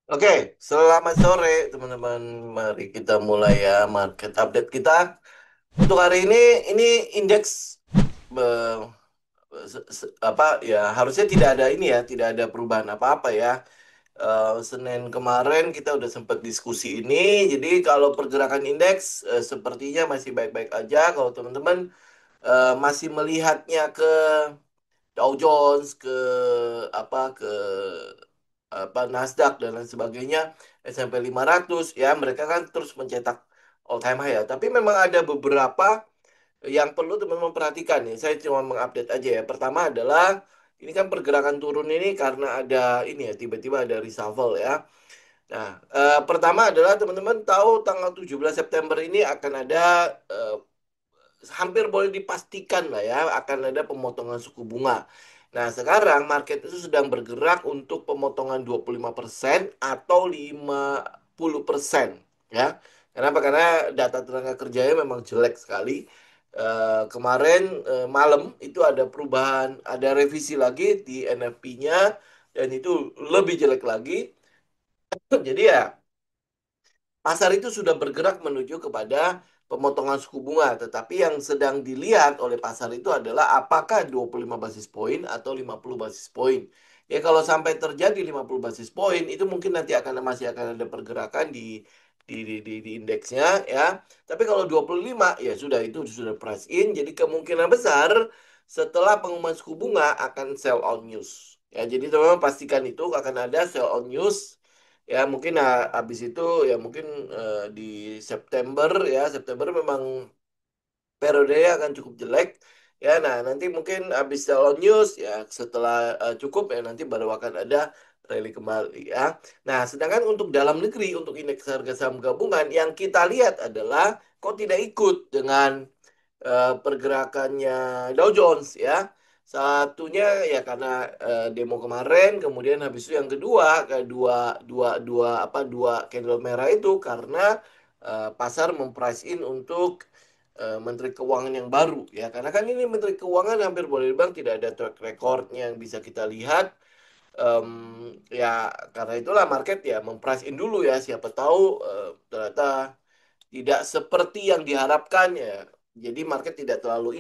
Oke, selamat sore teman-teman. Mari kita mulai ya market update kita. Untuk hari ini indeks eh, apa ya harusnya tidak ada ini ya, tidak ada perubahan apa-apa ya. Senin kemarin kita udah sempat diskusi ini. Jadi kalau pergerakan indeks sepertinya masih baik-baik aja. Kalau teman-teman masih melihatnya ke Dow Jones, ke Nasdaq dan lain sebagainya, S&P 500 ya, mereka kan terus mencetak all time high ya. Tapi memang ada beberapa yang perlu teman-teman perhatikan nih. Saya cuma mengupdate aja ya. Pertama adalah ini kan pergerakan turun ini karena ada ini ya, tiba-tiba ada reshuffle ya. Nah, pertama adalah teman-teman tahu tanggal 17 September ini akan ada hampir boleh dipastikan lah ya akan ada pemotongan suku bunga. Nah, sekarang market itu sedang bergerak untuk pemotongan 25% atau 50% ya. Kenapa? Karena data tenaga kerjanya memang jelek sekali. Kemarin malam itu ada perubahan, ada revisi lagi di NFP-nya dan itu lebih jelek lagi. Jadi ya pasar itu sudah bergerak menuju kepada pemotongan suku bunga, tetapi yang sedang dilihat oleh pasar itu adalah apakah 25 basis poin atau 50 basis poin. Ya kalau sampai terjadi 50 basis poin itu mungkin nanti masih akan ada pergerakan di indeksnya ya. Tapi kalau 25 ya sudah itu sudah price in, jadi kemungkinan besar setelah pengumuman suku bunga akan sell on news. Ya, jadi teman-teman pastikan itu akan ada sell on news. Ya mungkin habis itu ya mungkin di September ya September memang periodenya akan cukup jelek ya. Nah nanti mungkin habis Dow News ya setelah cukup ya nanti baru akan ada rally kembali ya. Nah sedangkan untuk dalam negeri untuk indeks harga saham gabungan yang kita lihat adalah kok tidak ikut dengan pergerakannya Dow Jones ya. Satunya ya karena demo kemarin, kemudian habis itu yang kedua, kayak dua dua dua apa dua candle merah itu karena pasar memprice in untuk Menteri Keuangan yang baru ya. Karena kan ini Menteri Keuangan hampir boleh dibilang tidak ada track recordnya yang bisa kita lihat. Em, Ya karena itulah market ya memprice in dulu ya. Siapa tahu ternyata tidak seperti yang diharapkan ya. Jadi market tidak terlalu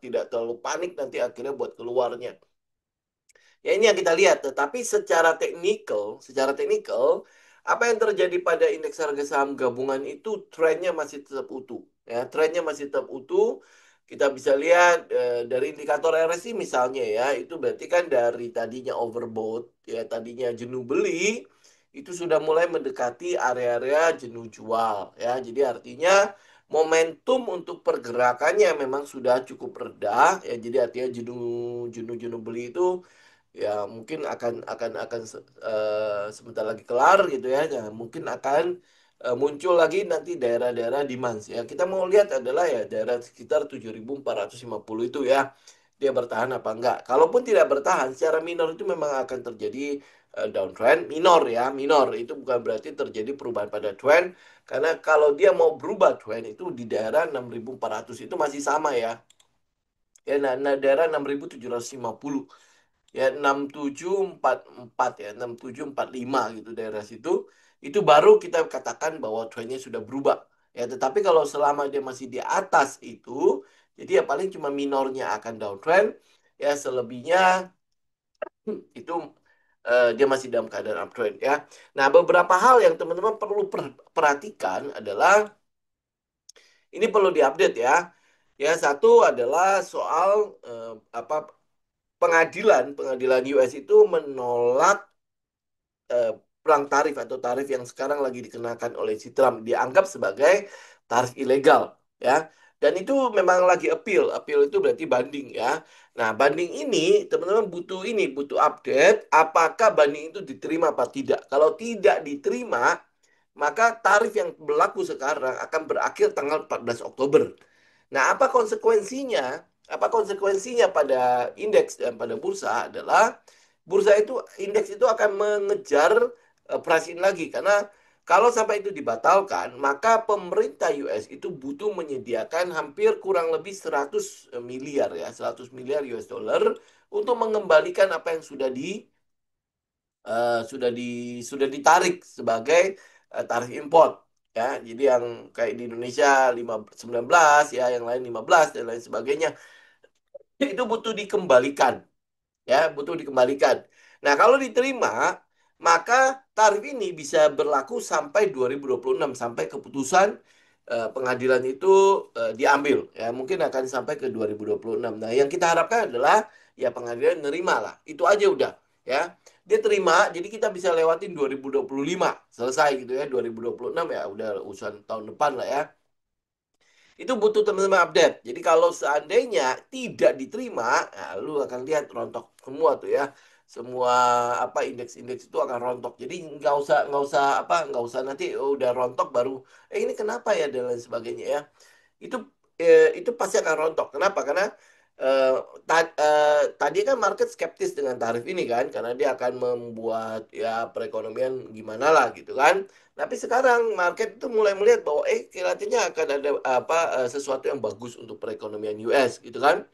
tidak terlalu panik nanti akhirnya buat keluarnya. Ya ini yang kita lihat. Tetapi secara teknikal, apa yang terjadi pada indeks harga saham gabungan itu trennya masih tetap utuh. Ya, trennya masih tetap utuh. Kita bisa lihat dari indikator RSI misalnya ya, itu berarti kan dari tadinya overbought, ya tadinya jenuh beli, itu sudah mulai mendekati area-area jenuh jual. Ya, jadi artinya momentum untuk pergerakannya memang sudah cukup rendah. Ya, jadi artinya jenuh jenuh jenuh beli itu ya mungkin sebentar lagi kelar gitu ya. Ya mungkin akan muncul lagi nanti daerah-daerah demand ya. Kita mau lihat adalah ya daerah sekitar 7.450 itu ya. Dia bertahan apa enggak? Kalaupun tidak bertahan, secara minor itu memang akan terjadi downtrend minor ya, minor. Itu bukan berarti terjadi perubahan pada trend karena kalau dia mau berubah trend itu di daerah 6.400 itu masih sama ya. Ya, nah daerah 6.750 ya 6744 ya 6745 gitu daerah situ itu baru kita katakan bahwa trennya sudah berubah ya. Tetapi kalau selama dia masih di atas itu jadi ya paling cuma minornya akan downtrend ya, selebihnya itu dia masih dalam keadaan uptrend ya. Nah beberapa hal yang teman-teman perlu perhatikan adalah ini perlu diupdate ya. Ya satu adalah soal apa pengadilan pengadilan US itu menolak eh, perang tarif atau tarif yang sekarang lagi dikenakan oleh si Trump dianggap sebagai tarif ilegal ya. Dan itu memang lagi appeal. Appeal itu berarti banding ya. Nah, banding ini teman-teman butuh update apakah banding itu diterima apa tidak. Kalau tidak diterima, maka tarif yang berlaku sekarang akan berakhir tanggal 14 Oktober. Nah, apa konsekuensinya? Apa konsekuensinya pada indeks dan pada bursa adalah bursa itu indeks itu akan mengejar price in lagi karena kalau sampai itu dibatalkan, maka pemerintah US itu butuh menyediakan hampir kurang lebih 100 miliar ya, 100 miliar US dollar untuk mengembalikan apa yang sudah sudah ditarik sebagai tarif import ya. Jadi yang kayak di Indonesia 19 ya, yang lain 15 dan lain sebagainya itu butuh dikembalikan ya, butuh dikembalikan. Nah, kalau diterima, maka tarif ini bisa berlaku sampai 2026 sampai keputusan pengadilan itu diambil ya, mungkin akan sampai ke 2026. Nah, yang kita harapkan adalah ya pengadilan nerima lah. Itu aja udah ya. Dia terima, jadi kita bisa lewatin 2025 selesai gitu ya. 2026 ya udah urusan tahun depan lah ya. Itu butuh teman-teman update. Jadi kalau seandainya tidak diterima, nah, lu akan lihat rontok semua tuh ya. Semua apa indeks-indeks itu akan rontok. Jadi nggak usah apa nggak usah nanti oh, udah rontok baru ini kenapa ya dan lain sebagainya ya itu itu pasti akan rontok. Kenapa? Karena eh, tadi kan market skeptis dengan tarif ini kan, karena dia akan membuat ya perekonomian gimana lah gitu kan. Tapi sekarang market itu mulai melihat bahwa kelihatannya akan ada apa sesuatu yang bagus untuk perekonomian US gitu kan.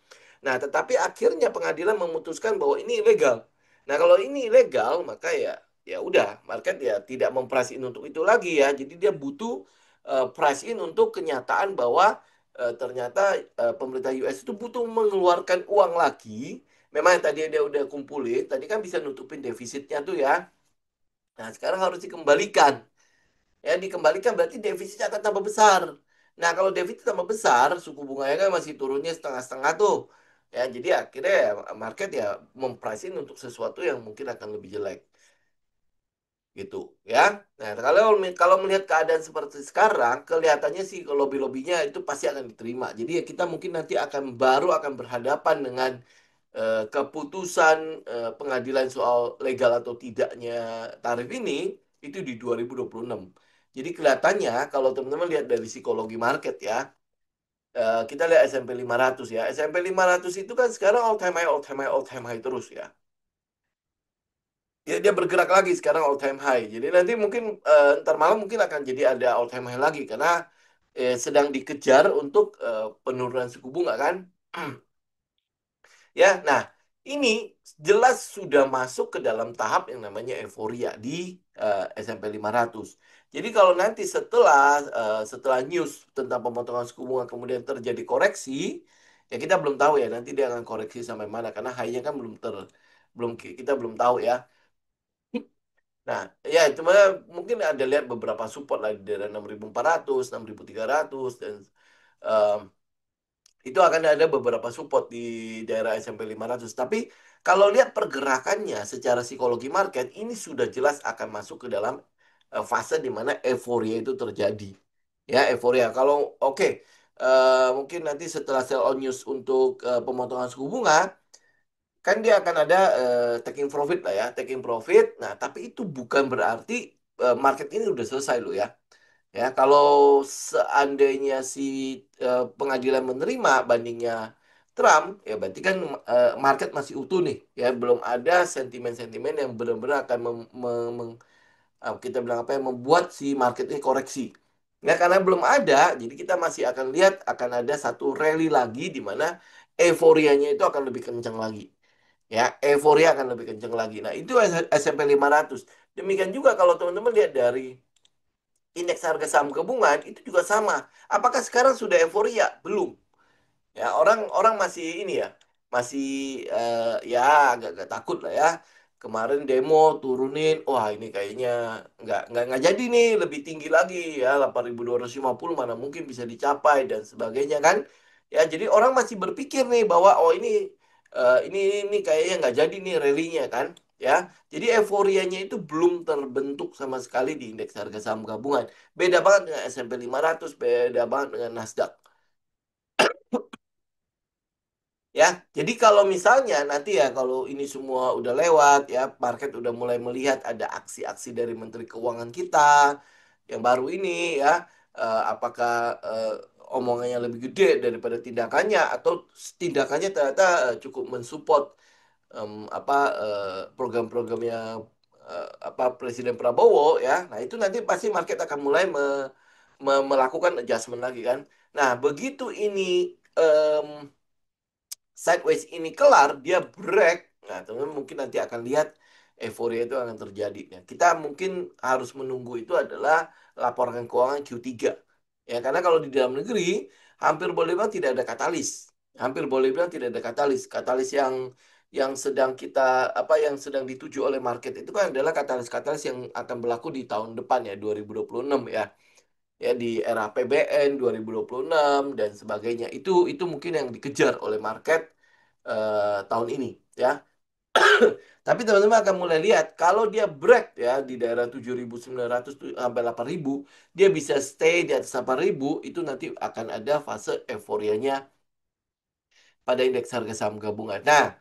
Nah, tetapi akhirnya pengadilan memutuskan bahwa ini ilegal. Nah, kalau ini ilegal, maka ya udah, market ya tidak memprice in untuk itu lagi ya. Jadi dia butuh price in untuk kenyataan bahwa ternyata pemerintah US itu butuh mengeluarkan uang lagi. Memang yang tadi dia udah kumpulin, tadi kan bisa nutupin defisitnya tuh ya. Nah, sekarang harus dikembalikan. Ya, dikembalikan berarti defisitnya akan tambah besar. Nah, kalau defisit tambah besar, suku bunganya kan masih turunnya setengah-setengah tuh. Ya, jadi akhirnya ya market ya mempricing untuk sesuatu yang mungkin akan lebih jelek gitu ya. Nah, kalau melihat keadaan seperti sekarang, kelihatannya sih lobby-lobbynya itu pasti akan diterima. Jadi ya kita mungkin nanti baru akan berhadapan dengan keputusan pengadilan soal legal atau tidaknya tarif ini itu di 2026. Jadi kelihatannya kalau teman-teman lihat dari psikologi market ya, kita lihat S&P 500 ya. S&P 500 itu kan sekarang all time high, all time high, all time high terus ya. Dia bergerak lagi sekarang all time high. Jadi nanti mungkin ntar malam mungkin akan jadi ada all time high lagi karena sedang dikejar untuk penurunan suku bunga kan. Ya, nah ini jelas sudah masuk ke dalam tahap yang namanya euforia di S&P 500. Jadi kalau nanti setelah news tentang pemotongan suku bunga kemudian terjadi koreksi, ya kita belum tahu ya nanti dia akan koreksi sampai mana karena high-nya kan belum kita belum tahu ya. Nah, ya cuma mungkin ada lihat beberapa support lah di daerah 6.400, 6.300 dan em, itu akan ada beberapa support di daerah S&P 500. Tapi kalau lihat pergerakannya secara psikologi market ini sudah jelas akan masuk ke dalam fase di mana euforia itu terjadi. Ya, euforia. Kalau oke, mungkin nanti setelah sell on news untuk pemotongan suku bunga kan dia akan ada taking profit lah ya, taking profit. Nah, tapi itu bukan berarti market ini udah selesai loh ya. Ya, kalau seandainya si pengadilan menerima bandingnya Trump, ya berarti kan market masih utuh nih. Ya, belum ada sentimen-sentimen yang benar-benar akan kita bilang apa yang membuat si market ini koreksi. Ya, karena belum ada, jadi kita masih akan lihat akan ada satu rally lagi di mana euforianya itu akan lebih kencang lagi. Ya, euforia akan lebih kencang lagi. Nah, itu S&P 500. Demikian juga kalau teman-teman lihat dari indeks harga saham gabungan itu juga sama. Apakah sekarang sudah euforia? Belum. Ya, orang orang masih ini ya, masih ya agak-agak takut lah ya. Kemarin demo turunin, wah ini kayaknya nggak jadi nih lebih tinggi lagi ya 8.250 mana mungkin bisa dicapai dan sebagainya kan. Ya, jadi orang masih berpikir nih bahwa oh ini kayaknya nggak jadi nih rally-nya kan. Ya, jadi euforianya itu belum terbentuk sama sekali di indeks harga saham gabungan. Beda banget dengan S&P 500, beda banget dengan Nasdaq. Ya, jadi kalau misalnya nanti ya kalau ini semua udah lewat ya, market udah mulai melihat ada aksi-aksi dari Menteri Keuangan kita yang baru ini ya, apakah omongannya lebih gede daripada tindakannya atau tindakannya ternyata cukup mensupport apa program-programnya apa Presiden Prabowo ya. Nah, itu nanti pasti market akan mulai melakukan adjustment lagi kan. Nah, begitu ini sideways ini kelar, dia break. Nah, teman-teman mungkin nanti akan lihat euforia itu akan terjadi. Nah, kita mungkin harus menunggu itu adalah laporan keuangan Q3. Ya, karena kalau di dalam negeri hampir boleh bilang tidak ada katalis. Hampir boleh bilang tidak ada katalis. Katalis yang sedang kita yang sedang dituju oleh market itu kan adalah katalis-katalis yang akan berlaku di tahun depan ya 2026 ya. Ya di era PBN 2026 dan sebagainya. Itu mungkin yang dikejar oleh market tahun ini ya. Tapi teman-teman akan mulai lihat kalau dia break ya di daerah 7.900 sampai 8.000, dia bisa stay di atas 8.000, itu nanti akan ada fase euforianya pada indeks harga saham gabungan. Nah,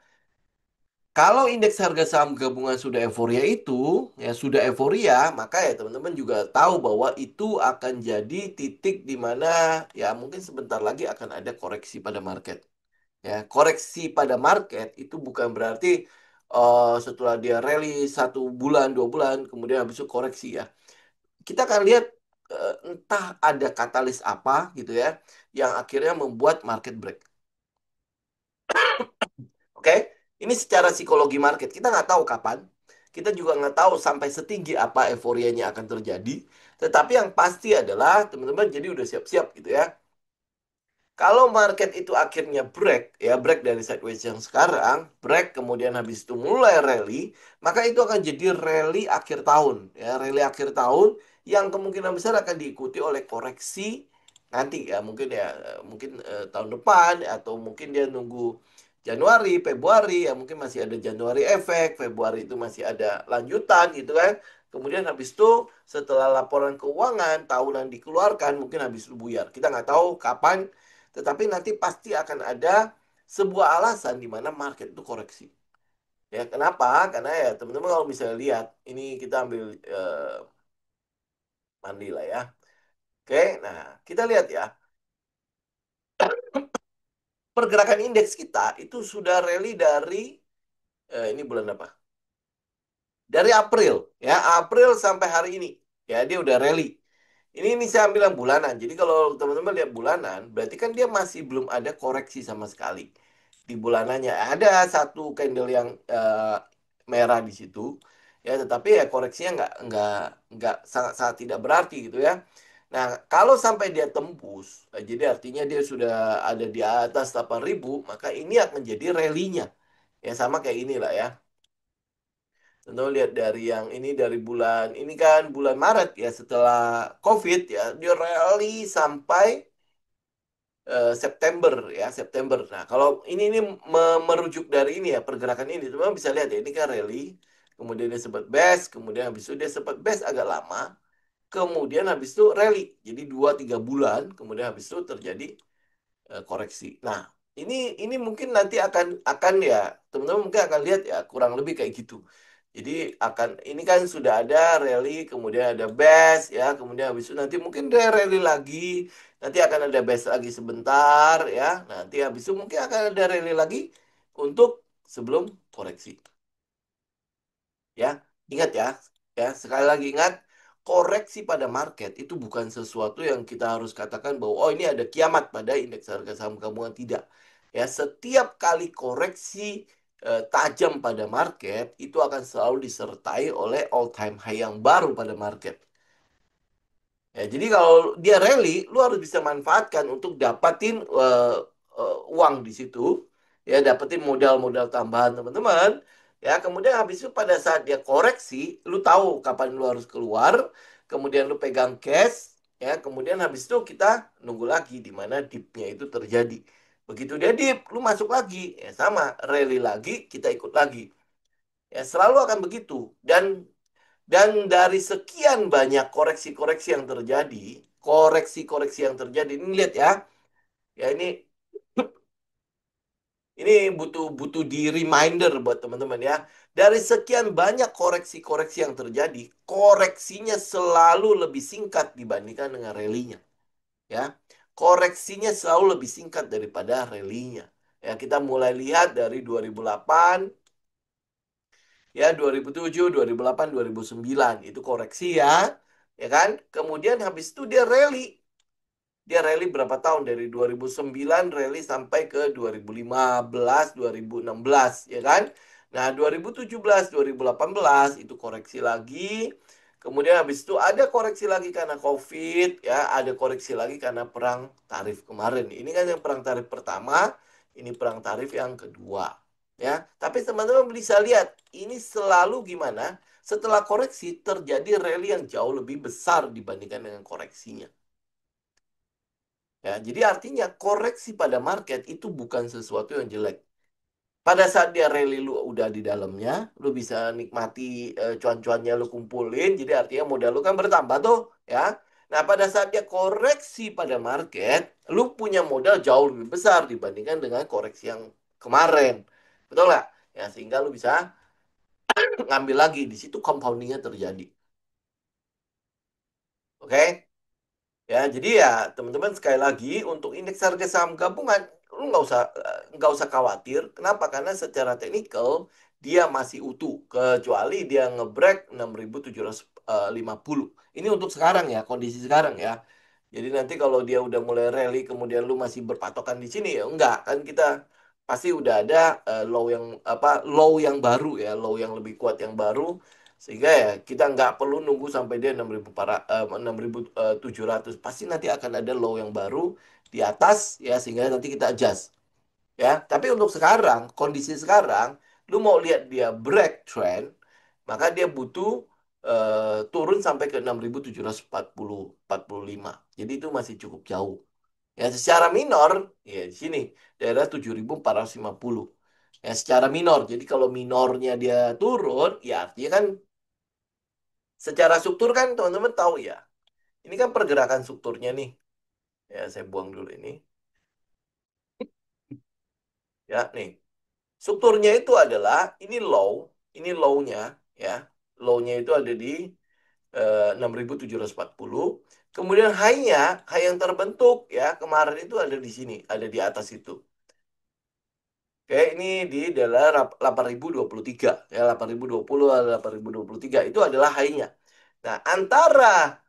kalau indeks harga saham gabungan sudah euforia itu, ya sudah euforia, maka ya teman-teman juga tahu bahwa itu akan jadi titik di mana ya mungkin sebentar lagi akan ada koreksi pada market. Ya, koreksi pada market itu bukan berarti setelah dia rally 1 bulan, 2 bulan, kemudian habis itu koreksi ya. Kita akan lihat entah ada katalis apa gitu ya, yang akhirnya membuat market break. Oke, ini secara psikologi market kita nggak tahu kapan, kita juga nggak tahu sampai setinggi apa euforianya akan terjadi. Tetapi yang pasti adalah teman-teman jadi udah siap-siap gitu ya. Kalau market itu akhirnya break, ya break dari sideways yang sekarang, break kemudian habis itu mulai rally, maka itu akan jadi rally akhir tahun, ya rally akhir tahun yang kemungkinan besar akan diikuti oleh koreksi nanti ya mungkin tahun depan atau mungkin dia nunggu Januari, Februari ya mungkin masih ada Januari efek, Februari itu masih ada lanjutan gitu kan. Kemudian habis itu setelah laporan keuangan tahunan dikeluarkan mungkin habis itu buyar. Kita nggak tahu kapan tetapi nanti pasti akan ada sebuah alasan di mana market itu koreksi. Ya, kenapa? Karena ya teman-teman kalau misalnya lihat, ini kita ambil mandi lah ya. Oke, nah kita lihat ya, pergerakan indeks kita itu sudah rally dari ini bulan apa? Dari April, ya April sampai hari ini, ya dia udah rally. Ini saya ambil yang bulanan. Jadi kalau teman-teman lihat bulanan, berarti kan dia masih belum ada koreksi sama sekali di bulanannya. Ada satu candle yang merah di situ, ya. Tetapi ya koreksinya nggak sangat tidak berarti gitu ya. Nah, kalau sampai dia tembus, jadi artinya dia sudah ada di atas 8.000, maka ini akan jadi rally-nya. Ya sama kayak inilah ya. Tentu lihat dari yang ini dari bulan ini kan bulan Maret ya setelah COVID ya dia rally sampai September ya September. Nah kalau ini merujuk dari ini ya pergerakan ini teman bisa lihat ya ini kan rally kemudian dia sempat best kemudian habis itu dia sempat best agak lama kemudian habis itu rally jadi 2-3 bulan kemudian habis itu terjadi koreksi. Nah, ini mungkin nanti akan ya teman-teman mungkin akan lihat ya kurang lebih kayak gitu. Jadi ini kan sudah ada rally, kemudian ada base ya, kemudian habis itu nanti mungkin ada rally lagi, nanti akan ada base lagi sebentar ya. Nanti habis itu mungkin akan ada rally lagi untuk sebelum koreksi. Ya, ingat ya, ya sekali lagi ingat, koreksi pada market itu bukan sesuatu yang kita harus katakan bahwa oh ini ada kiamat pada indeks harga saham gabungan tidak. Ya, setiap kali koreksi tajam pada market itu akan selalu disertai oleh all time high yang baru pada market. Ya, jadi kalau dia rally, lu harus bisa manfaatkan untuk dapatin uang di situ, ya dapetin modal-modal tambahan teman-teman. Ya, kemudian habis itu pada saat dia koreksi, lu tahu kapan lu harus keluar, kemudian lu pegang cash, ya, kemudian habis itu kita nunggu lagi di mana dipnya itu terjadi. Begitu dia dip, lu masuk lagi, ya sama, rally lagi, kita ikut lagi. Ya, selalu akan begitu. Dan dari sekian banyak koreksi-koreksi yang terjadi, koreksi-koreksi yang terjadi, ini lihat ya, ya ini butuh butuh di reminder buat teman-teman ya. Dari sekian banyak koreksi-koreksi yang terjadi, koreksinya selalu lebih singkat dibandingkan dengan rally-nya, ya. Koreksinya selalu lebih singkat daripada rally-nya. Ya, kita mulai lihat dari 2008, ya 2007, 2008, 2009 itu koreksi ya kan? Kemudian habis itu dia rally. Dia rally berapa tahun dari 2009 rally sampai ke 2015, 2016 ya kan? Nah, 2017, 2018 itu koreksi lagi. Kemudian habis itu ada koreksi lagi karena COVID, ya, ada koreksi lagi karena perang tarif kemarin. Ini kan yang perang tarif pertama, ini perang tarif yang kedua, ya. Tapi teman-teman bisa lihat, ini selalu gimana? Setelah koreksi terjadi rally yang jauh lebih besar dibandingkan dengan koreksinya. Ya, jadi artinya koreksi pada market itu bukan sesuatu yang jelek. Pada saat dia rally lu udah di dalamnya, lu bisa nikmati cuan-cuannya lu kumpulin, jadi artinya modal lu kan bertambah tuh, ya. Nah, pada saat dia koreksi pada market, lu punya modal jauh lebih besar dibandingkan dengan koreksi yang kemarin. Betul nggak? Ya, sehingga lu bisa ngambil lagi. Di situ compoundingnya terjadi. Oke? Ya, jadi ya teman-teman sekali lagi untuk indeks harga saham gabungan lu nggak usah khawatir. Kenapa? Karena secara teknikal dia masih utuh kecuali dia ngebreak 6.750. Ini untuk sekarang ya, kondisi sekarang ya. Jadi nanti kalau dia udah mulai rally kemudian lu masih berpatokan di sini ya enggak kan kita pasti udah ada low yang baru ya, low yang lebih kuat yang baru sehingga ya kita nggak perlu nunggu sampai dia 6.700. Pasti nanti akan ada low yang baru di atas ya sehingga nanti kita adjust ya. Tapi untuk sekarang, kondisi sekarang, lu mau lihat dia break trend, maka dia butuh turun sampai ke 6.745. Jadi itu masih cukup jauh. Ya secara minor ya di sini daerah 7.450. Ya secara minor. Jadi kalau minornya dia turun, ya artinya kan secara struktur kan teman-teman tahu ya. Ini kan pergerakan strukturnya nih. Ya, saya buang dulu ini. Ya, nih. Strukturnya itu adalah ini low-nya ya. Low-nya itu ada di 6.740. Kemudian high yang terbentuk ya kemarin itu ada di sini, ada di atas itu. Oke, ini di adalah 8.023 ya 8.020 atau 8.023 itu adalah high-nya. Nah, antara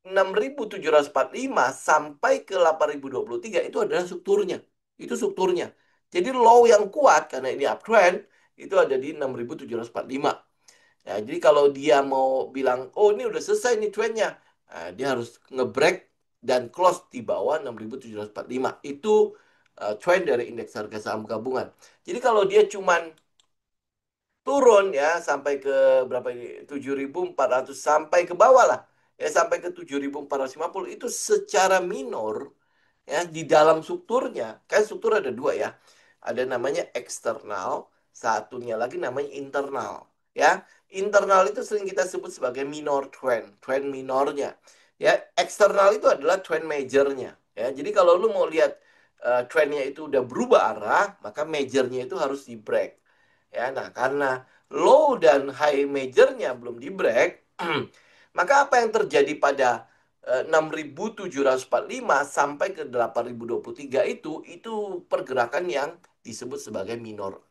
6.745 sampai ke 8.023 itu adalah strukturnya. Itu strukturnya. Jadi low yang kuat karena ini uptrend itu ada di 6.745. Ya, jadi kalau dia mau bilang, oh ini udah selesai nih trendnya, nah, dia harus ngebreak dan close di bawah 6.745. Itu trend dari indeks harga saham gabungan. Jadi kalau dia cuman turun ya sampai ke berapa ini 7.400 sampai ke bawah lah ya sampai ke 7.450 itu secara minor ya di dalam strukturnya kan struktur ada dua ya ada namanya eksternal satunya lagi namanya internal ya internal itu sering kita sebut sebagai minor trend minornya ya eksternal itu adalah trend majornya ya jadi kalau lu mau lihat trendnya itu udah berubah arah maka majornya itu harus di break ya nah karena low dan high majornya belum di break maka apa yang terjadi pada 6.745 sampai ke 8.023 itu pergerakan yang disebut sebagai minor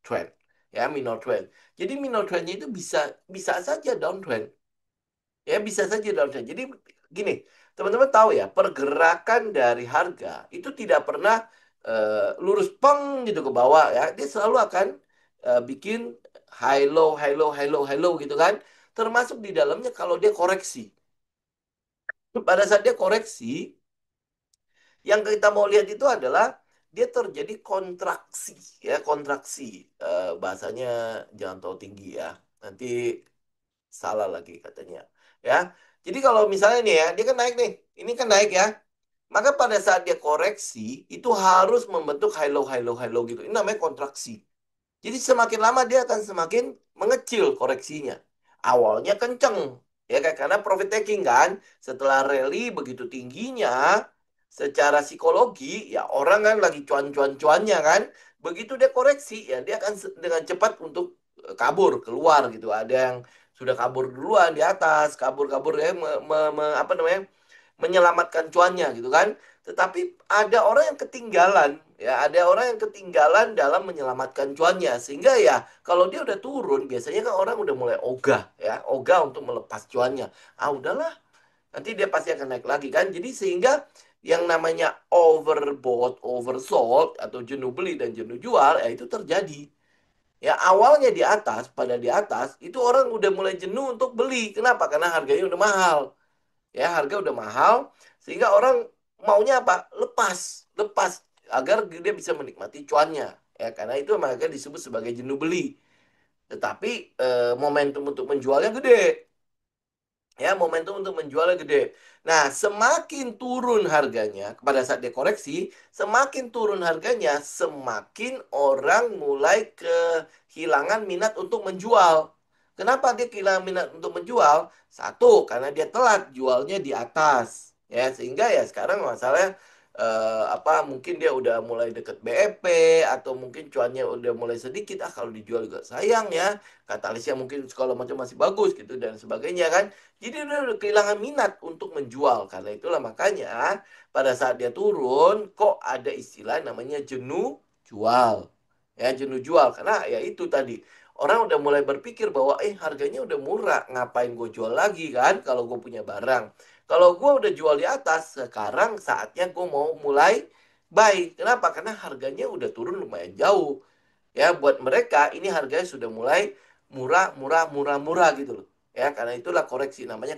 trend ya minor trend jadi minor trendnya itu bisa bisa saja downtrend ya bisa saja downtrend jadi gini teman-teman tahu ya pergerakan dari harga itu tidak pernah lurus peng gitu ke bawah ya dia selalu akan bikin high low high low high low high low gitu kan termasuk di dalamnya kalau dia koreksi pada saat dia koreksi yang kita mau lihat itu adalah dia terjadi kontraksi ya kontraksi. Bahasanya jangan terlalu tinggi ya nanti salah lagi katanya ya jadi kalau misalnya nih ya dia kan naik nih ini kan naik ya maka pada saat dia koreksi itu harus membentuk high low high low high low gitu ini namanya kontraksi jadi semakin lama dia akan semakin mengecil koreksinya. Awalnya kenceng, ya kan? Karena profit taking kan. Setelah rally begitu tingginya, secara psikologi, ya orang kan lagi cuan-cuan-cuannya kan. Begitu dia koreksi, ya dia akan dengan cepat untuk kabur, keluar gitu. Ada yang sudah kabur duluan di atas, kabur-kabur ya, apa namanya, menyelamatkan cuannya gitu kan. Tetapi ada orang yang ketinggalan, ya ada orang yang ketinggalan dalam menyelamatkan cuannya. Sehingga ya kalau dia udah turun, biasanya kan orang udah mulai ogah, ya ogah untuk melepas cuannya. Ah udahlah, nanti dia pasti akan naik lagi kan. Jadi sehingga yang namanya overbought, oversold atau jenuh beli dan jenuh jual, ya itu terjadi. Ya awalnya di atas, pada di atas, itu orang udah mulai jenuh untuk beli. Kenapa? Karena harganya udah mahal. Ya, harga udah mahal, sehingga orang maunya apa? Lepas, lepas agar dia bisa menikmati cuannya. Ya, karena itu maka disebut sebagai jenuh beli. Tetapi momentum untuk menjualnya gede. Ya, momentum untuk menjualnya gede. Nah, semakin turun harganya pada saat dekoreksi, semakin turun harganya, semakin orang mulai kehilangan minat untuk menjual. Kenapa dia kehilangan minat untuk menjual? Satu, karena dia telat jualnya di atas. Ya, sehingga ya sekarang masalahnya apa mungkin dia udah mulai deket BEP atau mungkin cuannya udah mulai sedikit, ah kalau dijual juga sayang ya, katalisnya mungkin segala macam masih bagus gitu dan sebagainya kan. Jadi dia udah kehilangan minat untuk menjual. Karena itulah makanya pada saat dia turun, kok ada istilah namanya jenuh jual. Ya, jenuh jual. Karena ya itu tadi. Orang udah mulai berpikir bahwa, harganya udah murah. Ngapain gue jual lagi kan kalau gue punya barang. Kalau gue udah jual di atas, sekarang saatnya gue mau mulai buy. Kenapa? Karena harganya udah turun lumayan jauh. Ya, buat mereka ini harganya sudah mulai murah, murah, murah, murah gitu loh. Ya, karena itulah koreksi namanya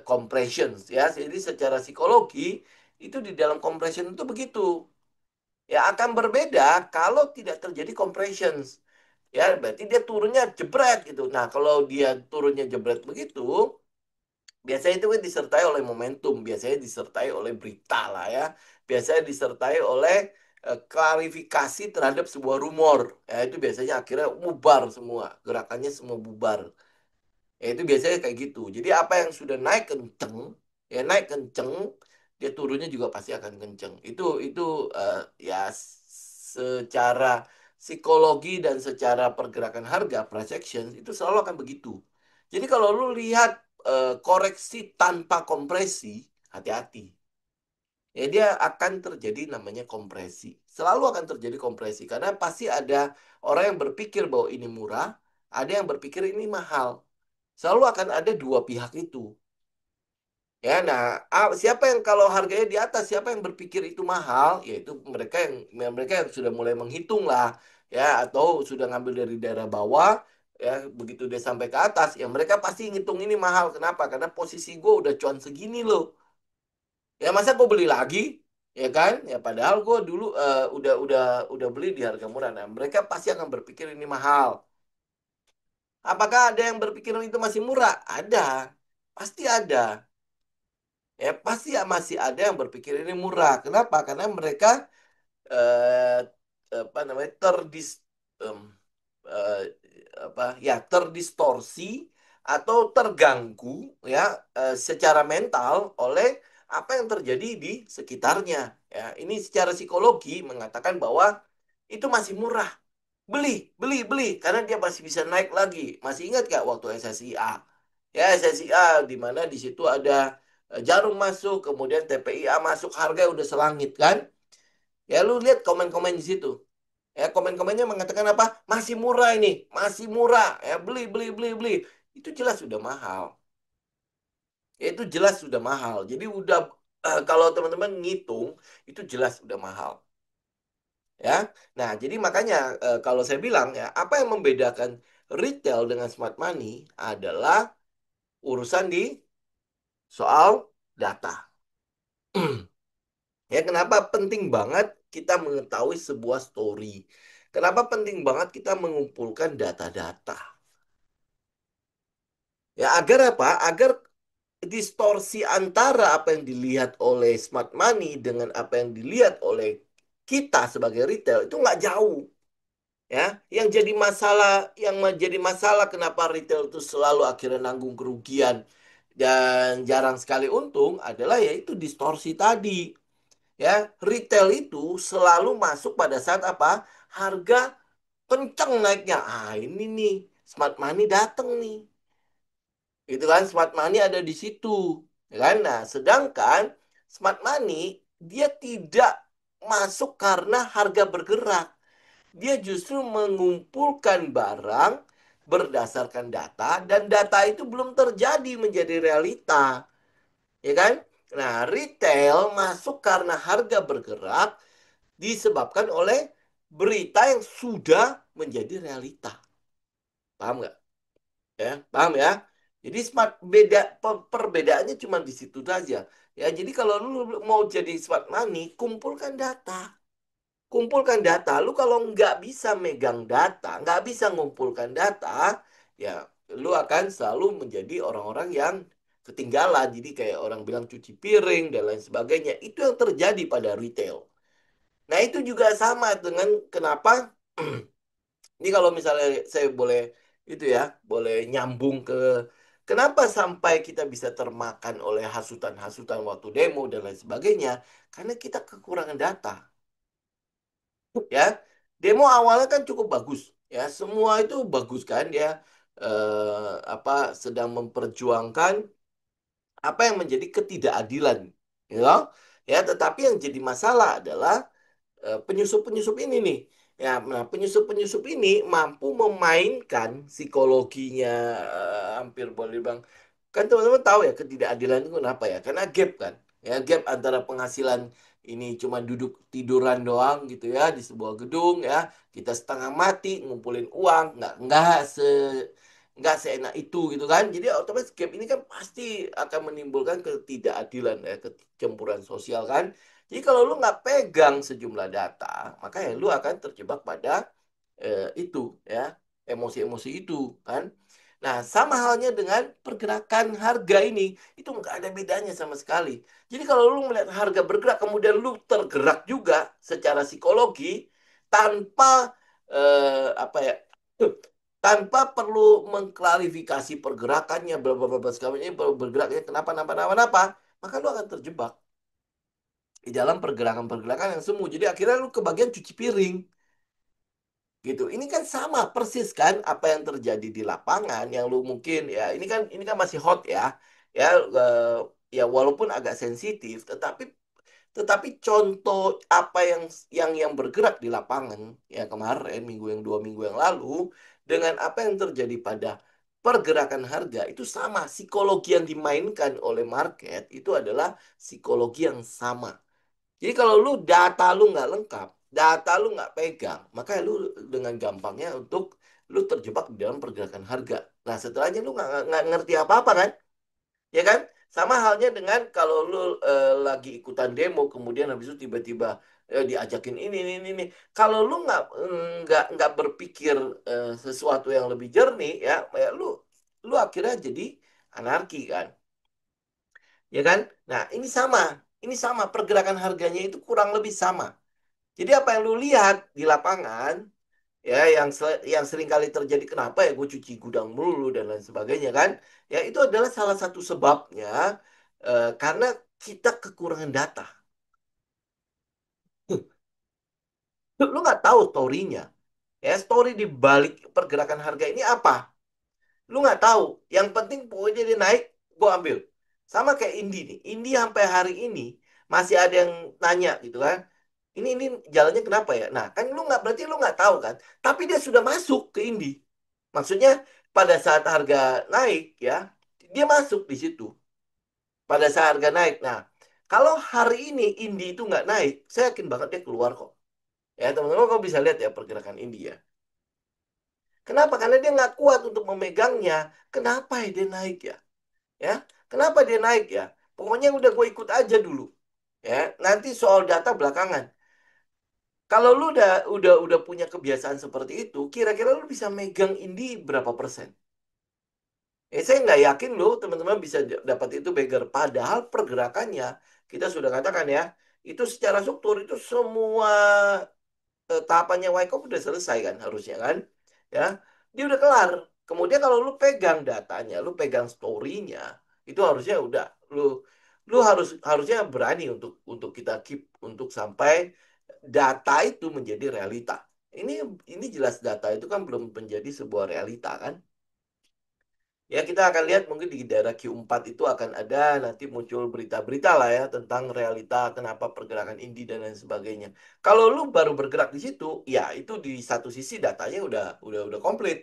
compression ya. Jadi secara psikologi itu di dalam compression itu begitu. Ya akan berbeda kalau tidak terjadi compression. Ya, berarti dia turunnya jebret gitu. Nah, kalau dia turunnya jebret begitu, biasanya itu kan disertai oleh momentum, biasanya disertai oleh berita lah ya. Biasanya disertai oleh klarifikasi terhadap sebuah rumor. Ya, itu biasanya akhirnya bubar semua, gerakannya semua bubar. Ya, itu biasanya kayak gitu. Jadi apa yang sudah naik kenceng, ya naik kenceng, dia turunnya juga pasti akan kenceng. Itu ya secara psikologi dan secara pergerakan harga, price action itu selalu akan begitu. Jadi kalau lu lihat koreksi tanpa kompresi, hati-hati. Ya dia akan terjadi namanya kompresi. Selalu akan terjadi kompresi karena pasti ada orang yang berpikir bahwa ini murah, ada yang berpikir ini mahal. Selalu akan ada dua pihak itu. Ya, nah, siapa yang kalau harganya di atas, siapa yang berpikir itu mahal, yaitu mereka yang sudah mulai menghitung lah, ya, atau sudah ngambil dari daerah bawah, ya, begitu dia sampai ke atas, ya mereka pasti ngitung ini mahal. Kenapa? Karena posisi gue udah cuan segini loh. Ya masa gue beli lagi, ya kan? Ya padahal gue dulu udah beli di harga murah. Nah, mereka pasti akan berpikir ini mahal. Apakah ada yang berpikir itu masih murah? Ada, pasti ada. Ya pasti ya masih ada yang berpikir ini murah. Kenapa? Karena mereka eh, apa namanya em, eh, terdistorsi atau terganggu ya secara mental oleh apa yang terjadi di sekitarnya. Ya, ini secara psikologi mengatakan bahwa itu masih murah. Beli, beli, beli karena dia masih bisa naik lagi. Masih ingat gak waktu SSIA? Ya, SSIA di mana di situ ada Jarum masuk, kemudian TPIA masuk, harga udah selangit kan? Ya lu lihat komen-komen di situ. Ya komen-komennya mengatakan apa? Masih murah ini, masih murah. Ya beli, beli, beli, beli. Itu jelas sudah mahal. Ya, itu jelas sudah mahal. Jadi udah kalau teman-teman ngitung itu jelas udah mahal. Ya. Nah, jadi makanya kalau saya bilang ya, apa yang membedakan retail dengan smart money adalah urusan di soal data. Ya, kenapa penting banget kita mengetahui sebuah story? Kenapa penting banget kita mengumpulkan data-data? Ya, agar apa? Agar distorsi antara apa yang dilihat oleh smart money dengan apa yang dilihat oleh kita sebagai retail itu nggak jauh. Ya, yang jadi masalah kenapa retail itu selalu akhirnya nanggung kerugian dan jarang sekali untung adalah yaitu distorsi tadi. Ya, retail itu selalu masuk pada saat apa? Harga kenceng naiknya. Ah, ini nih, smart money dateng nih. Itu kan smart money ada di situ. Ya kan? Nah, sedangkan smart money dia tidak masuk karena harga bergerak. Dia justru mengumpulkan barang berdasarkan data dan data itu belum terjadi menjadi realita. Ya kan? Nah, retail masuk karena harga bergerak disebabkan oleh berita yang sudah menjadi realita. Paham nggak? Ya, paham ya? Jadi smart perbedaannya cuma di situ saja. Ya, jadi kalau lu mau jadi smart money, kumpulkan data. Kumpulkan data. Lu kalau nggak bisa megang data, nggak bisa ngumpulkan data, ya lu akan selalu menjadi orang-orang yang ketinggalan. Jadi kayak orang bilang cuci piring dan lain sebagainya. Itu yang terjadi pada retail. Nah, itu juga sama dengan kenapa ini kalau misalnya saya boleh itu ya, boleh nyambung ke kenapa sampai kita bisa termakan oleh hasutan-hasutan waktu demo dan lain sebagainya, karena kita kekurangan data, ya. Demo awalnya kan cukup bagus, ya. Semua itu bagus kan dia apa sedang memperjuangkan apa yang menjadi ketidakadilan, you know? Ya, tetapi yang jadi masalah adalah penyusup-penyusup ini nih. Ya, nah penyusup-penyusup ini mampu memainkan psikologinya hampir boleh bang. Kan teman-teman tahu ya ketidakadilan itu kenapa ya? Karena gap kan. Ya, gap antara penghasilan ini cuma duduk tiduran doang gitu ya di sebuah gedung ya. Kita setengah mati ngumpulin uang, nggak seenak itu gitu kan. Jadi otomatis gap ini kan pasti akan menimbulkan ketidakadilan ya, kecemburuan sosial kan. Jadi kalau lu nggak pegang sejumlah data, maka ya lu akan terjebak pada itu ya, emosi-emosi itu kan. Nah, sama halnya dengan pergerakan harga ini, itu nggak ada bedanya sama sekali. Jadi kalau lu melihat harga bergerak, kemudian lu tergerak juga secara psikologi tanpa apa ya, tanpa perlu mengklarifikasi pergerakannya, bla bla bla segala macam, ini bergeraknya kenapa, kenapa, maka lu akan terjebak di dalam pergerakan-pergerakan yang semu. Jadi akhirnya lu kebagian cuci piring gitu. Ini kan sama persis kan apa yang terjadi di lapangan yang lu mungkin ya ini kan masih hot ya. Ya ya walaupun agak sensitif tetapi contoh apa yang bergerak di lapangan ya kemarin minggu yang 2 minggu yang lalu dengan apa yang terjadi pada pergerakan harga itu sama. Psikologi yang dimainkan oleh market itu adalah psikologi yang sama. Jadi kalau lu data lu nggak lengkap, data lu nggak pegang, maka lu dengan gampangnya untuk lu terjebak di dalam pergerakan harga. Nah setelahnya lu nggak ngerti apa-apa kan, ya kan? Sama halnya dengan kalau lu lagi ikutan demo, kemudian habis itu tiba-tiba diajakin ini. Kalau lu nggak berpikir sesuatu yang lebih jernih, ya lu akhirnya jadi anarki kan, ya kan? Nah ini sama pergerakan harganya itu kurang lebih sama. Jadi apa yang lu lihat di lapangan, ya yang sering kali terjadi kenapa ya gue cuci gudang melulu dan lain sebagainya kan, ya itu adalah salah satu sebabnya karena kita kekurangan data. Lu nggak tahu story-nya, ya story di balik pergerakan harga ini apa? Lu nggak tahu. Yang penting pokoknya dia naik, gue ambil. Sama kayak Indi nih. Indi sampai hari ini masih ada yang nanya gitu kan. Ini jalannya kenapa ya? Nah, kan lu nggak berarti lu nggak tahu kan. Tapi dia sudah masuk ke Indi. Maksudnya pada saat harga naik ya, dia masuk di situ. Pada saat harga naik. Nah, kalau hari ini Indi itu nggak naik, saya yakin banget dia keluar kok. Ya, teman-teman kok bisa lihat ya pergerakan Indi ya. Kenapa? Karena dia nggak kuat untuk memegangnya. Kenapa ya dia naik ya? Ya, kenapa dia naik ya? Pokoknya udah gue ikut aja dulu. Ya, nanti soal data belakangan. Kalau lu udah punya kebiasaan seperti itu, kira-kira lu bisa megang Indi berapa persen? Saya nggak yakin loh teman-teman bisa dapat itu beggar. Padahal pergerakannya kita sudah katakan ya, itu secara struktur itu semua tahapannya Wyckoff udah selesai kan harusnya kan, ya dia udah kelar. Kemudian kalau lu pegang datanya, lu pegang story-nya, itu harusnya udah lu lu harusnya berani untuk kita keep untuk sampai data itu menjadi realita. Ini ini jelas data itu kan belum menjadi sebuah realita kan. Ya, kita akan lihat mungkin di daerah Q4 itu akan ada nanti muncul berita-berita lah ya tentang realita kenapa pergerakan Indi dan lain sebagainya. Kalau lu baru bergerak di situ, ya itu di satu sisi datanya udah komplit.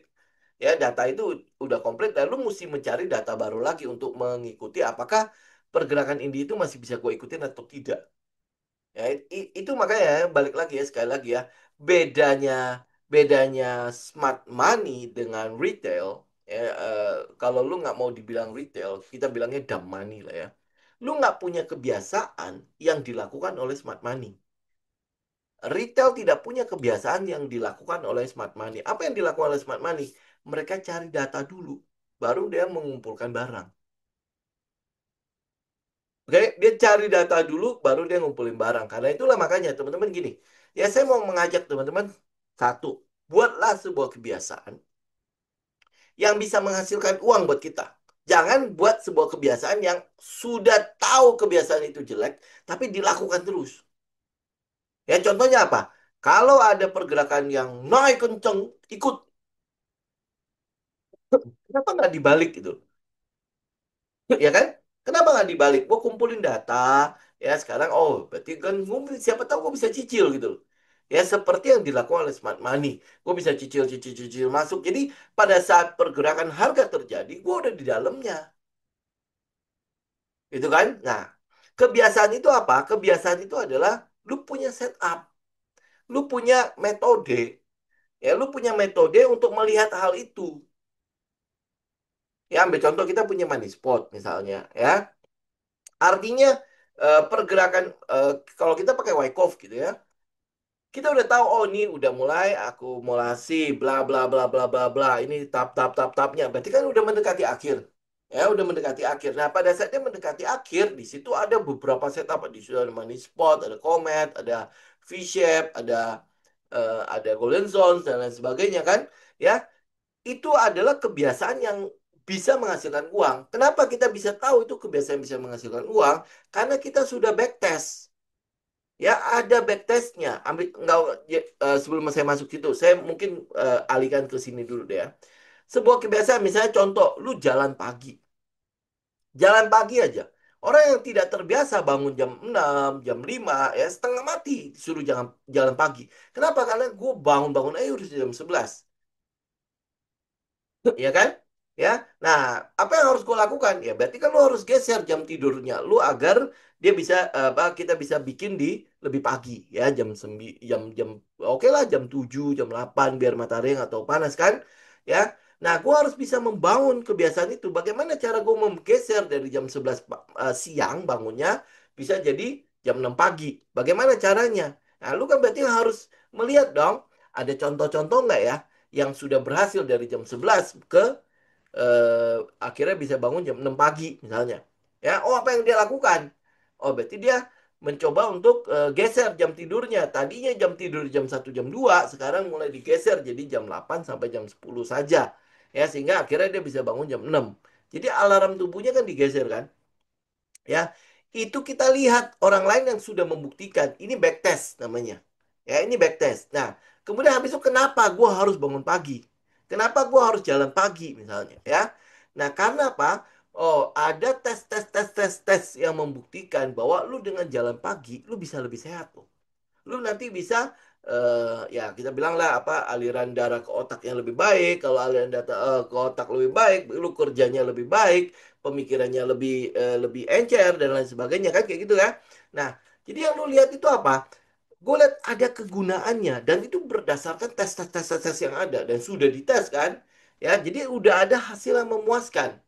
Ya, data itu udah komplit dan lu mesti mencari data baru lagi untuk mengikuti apakah pergerakan Indi itu masih bisa gue ikutin atau tidak. Ya, itu makanya ya, balik lagi ya sekali lagi ya, bedanya bedanya smart money dengan retail ya, kalau lu nggak mau dibilang retail, kita bilangnya dumb money lah ya. Lu nggak punya kebiasaan yang dilakukan oleh smart money. Retail tidak punya kebiasaan yang dilakukan oleh smart money. Apa yang dilakukan oleh smart money? Mereka cari data dulu, baru dia mengumpulkan barang. Oke, dia cari data dulu, baru dia ngumpulin barang. Karena itulah makanya teman-teman gini. Ya saya mau mengajak teman-teman satu, buatlah sebuah kebiasaan yang bisa menghasilkan uang buat kita. Jangan buat sebuah kebiasaan yang sudah tahu kebiasaan itu jelek, tapi dilakukan terus. Ya contohnya apa? Kalau ada pergerakan yang naik kenceng, ikut. Kenapa nggak dibalik gitu? Ya kan? Kenapa nggak dibalik? Gue kumpulin data, ya sekarang, oh berarti kan siapa tahu gue bisa cicil gitu loh. Ya seperti yang dilakukan oleh smart money. Gue bisa cicil, cicil, cicil masuk. Jadi pada saat pergerakan harga terjadi, gue udah di dalamnya. Gitu kan? Nah, kebiasaan itu apa? Kebiasaan itu adalah lu punya setup, lu punya metode. Ya, lu punya metode untuk melihat hal itu. Ya, ambil contoh kita punya money spot misalnya, ya. Artinya pergerakan kalau kita pakai Wyckoff gitu ya, kita udah tahu oh ini udah mulai akumulasi bla bla bla bla bla bla. Ini tahap-tahapnya. Berarti kan udah mendekati akhir. Ya, udah mendekati akhir. Nah, pada saatnya mendekati akhir, di situ ada beberapa setup. Di situ ada money spot, ada comet, ada V-shape, ada golden zones dan lain sebagainya kan. Ya, itu adalah kebiasaan yang bisa menghasilkan uang. Kenapa kita bisa tahu itu kebiasaan bisa menghasilkan uang? Karena kita sudah backtest. Ya, ada backtestnya. Ambil enggak ya, sebelum saya masuk situ, saya mungkin alihkan ke sini dulu deh ya. Sebuah kebiasaan, misalnya contoh, lu jalan pagi. Jalan pagi aja. Orang yang tidak terbiasa bangun jam 6, jam 5, ya setengah mati disuruh jalan pagi. Kenapa? Karena gue bangun-bangun aja udah jam 11. Ya kan? Ya. Nah, apa yang harus gue lakukan? Ya, berarti kan lu harus geser jam tidurnya lu agar dia bisa apa kita bisa bikin di lebih pagi ya jam jam oke lah jam 7 jam 8 biar matahari nggak tahu panas kan? Ya. Nah, gue harus bisa membangun kebiasaan itu. Bagaimana cara gue menggeser dari jam 11 siang bangunnya bisa jadi jam 6 pagi? Bagaimana caranya? Nah, lu kan berarti harus melihat dong, ada contoh-contoh nggak ya? Yang sudah berhasil dari jam 11 ke akhirnya bisa bangun jam 6 pagi misalnya. Ya, oh apa yang dia lakukan? Oh, berarti dia mencoba untuk geser jam tidurnya. Tadinya jam tidur jam 1 jam 2 sekarang mulai digeser jadi jam 8 sampai jam 10 saja. Ya, sehingga akhirnya dia bisa bangun jam 6. Jadi alarm tubuhnya kan digeser kan? Ya, itu kita lihat orang lain yang sudah membuktikan. Ini backtest namanya. Ya, ini backtest. Nah, kemudian habis itu kenapa gue harus bangun pagi? Kenapa gue harus jalan pagi misalnya? Ya, nah karena apa? Oh, ada tes yang membuktikan bahwa lu dengan jalan pagi, lu bisa lebih sehat loh. Lu nanti bisa ya kita bilang lah apa aliran darah ke otak yang lebih baik. Kalau aliran data ke otak lebih baik, lu kerjanya lebih baik, pemikirannya lebih encer dan lain sebagainya kan kayak gitu ya. Nah, jadi yang lu lihat itu apa? Gue lihat ada kegunaannya dan itu berdasarkan tes yang ada dan sudah dites kan. Ya, jadi udah ada hasil yang memuaskan.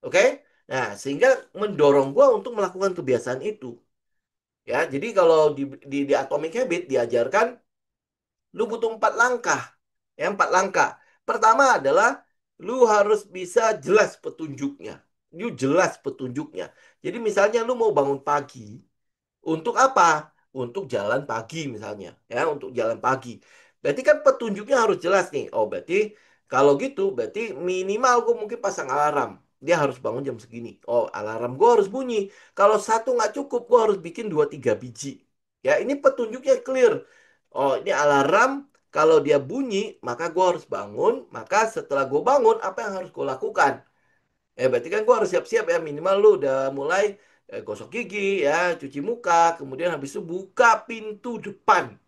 Oke? Nah, sehingga mendorong gue untuk melakukan kebiasaan itu. Ya, jadi kalau di Atomic Habit diajarkan lu butuh 4 langkah. Ya, 4 langkah. Pertama adalah lu harus bisa jelas petunjuknya. Lu jelas petunjuknya. Jadi misalnya lu mau bangun pagi, untuk apa? Untuk jalan pagi misalnya, ya, untuk jalan pagi. Berarti kan petunjuknya harus jelas nih. Oh, berarti kalau gitu berarti minimal gue mungkin pasang alarm. Dia harus bangun jam segini. Oh, alarm gue harus bunyi. Kalau satu nggak cukup, gue harus bikin 2 3 biji. Ya, ini petunjuknya clear. Oh, ini alarm. Kalau dia bunyi, maka gue harus bangun. Maka setelah gue bangun, apa yang harus gue lakukan? Berarti kan gue harus siap-siap ya. Minimal lu udah mulai gosok gigi ya, cuci muka, kemudian habis itu buka pintu depan.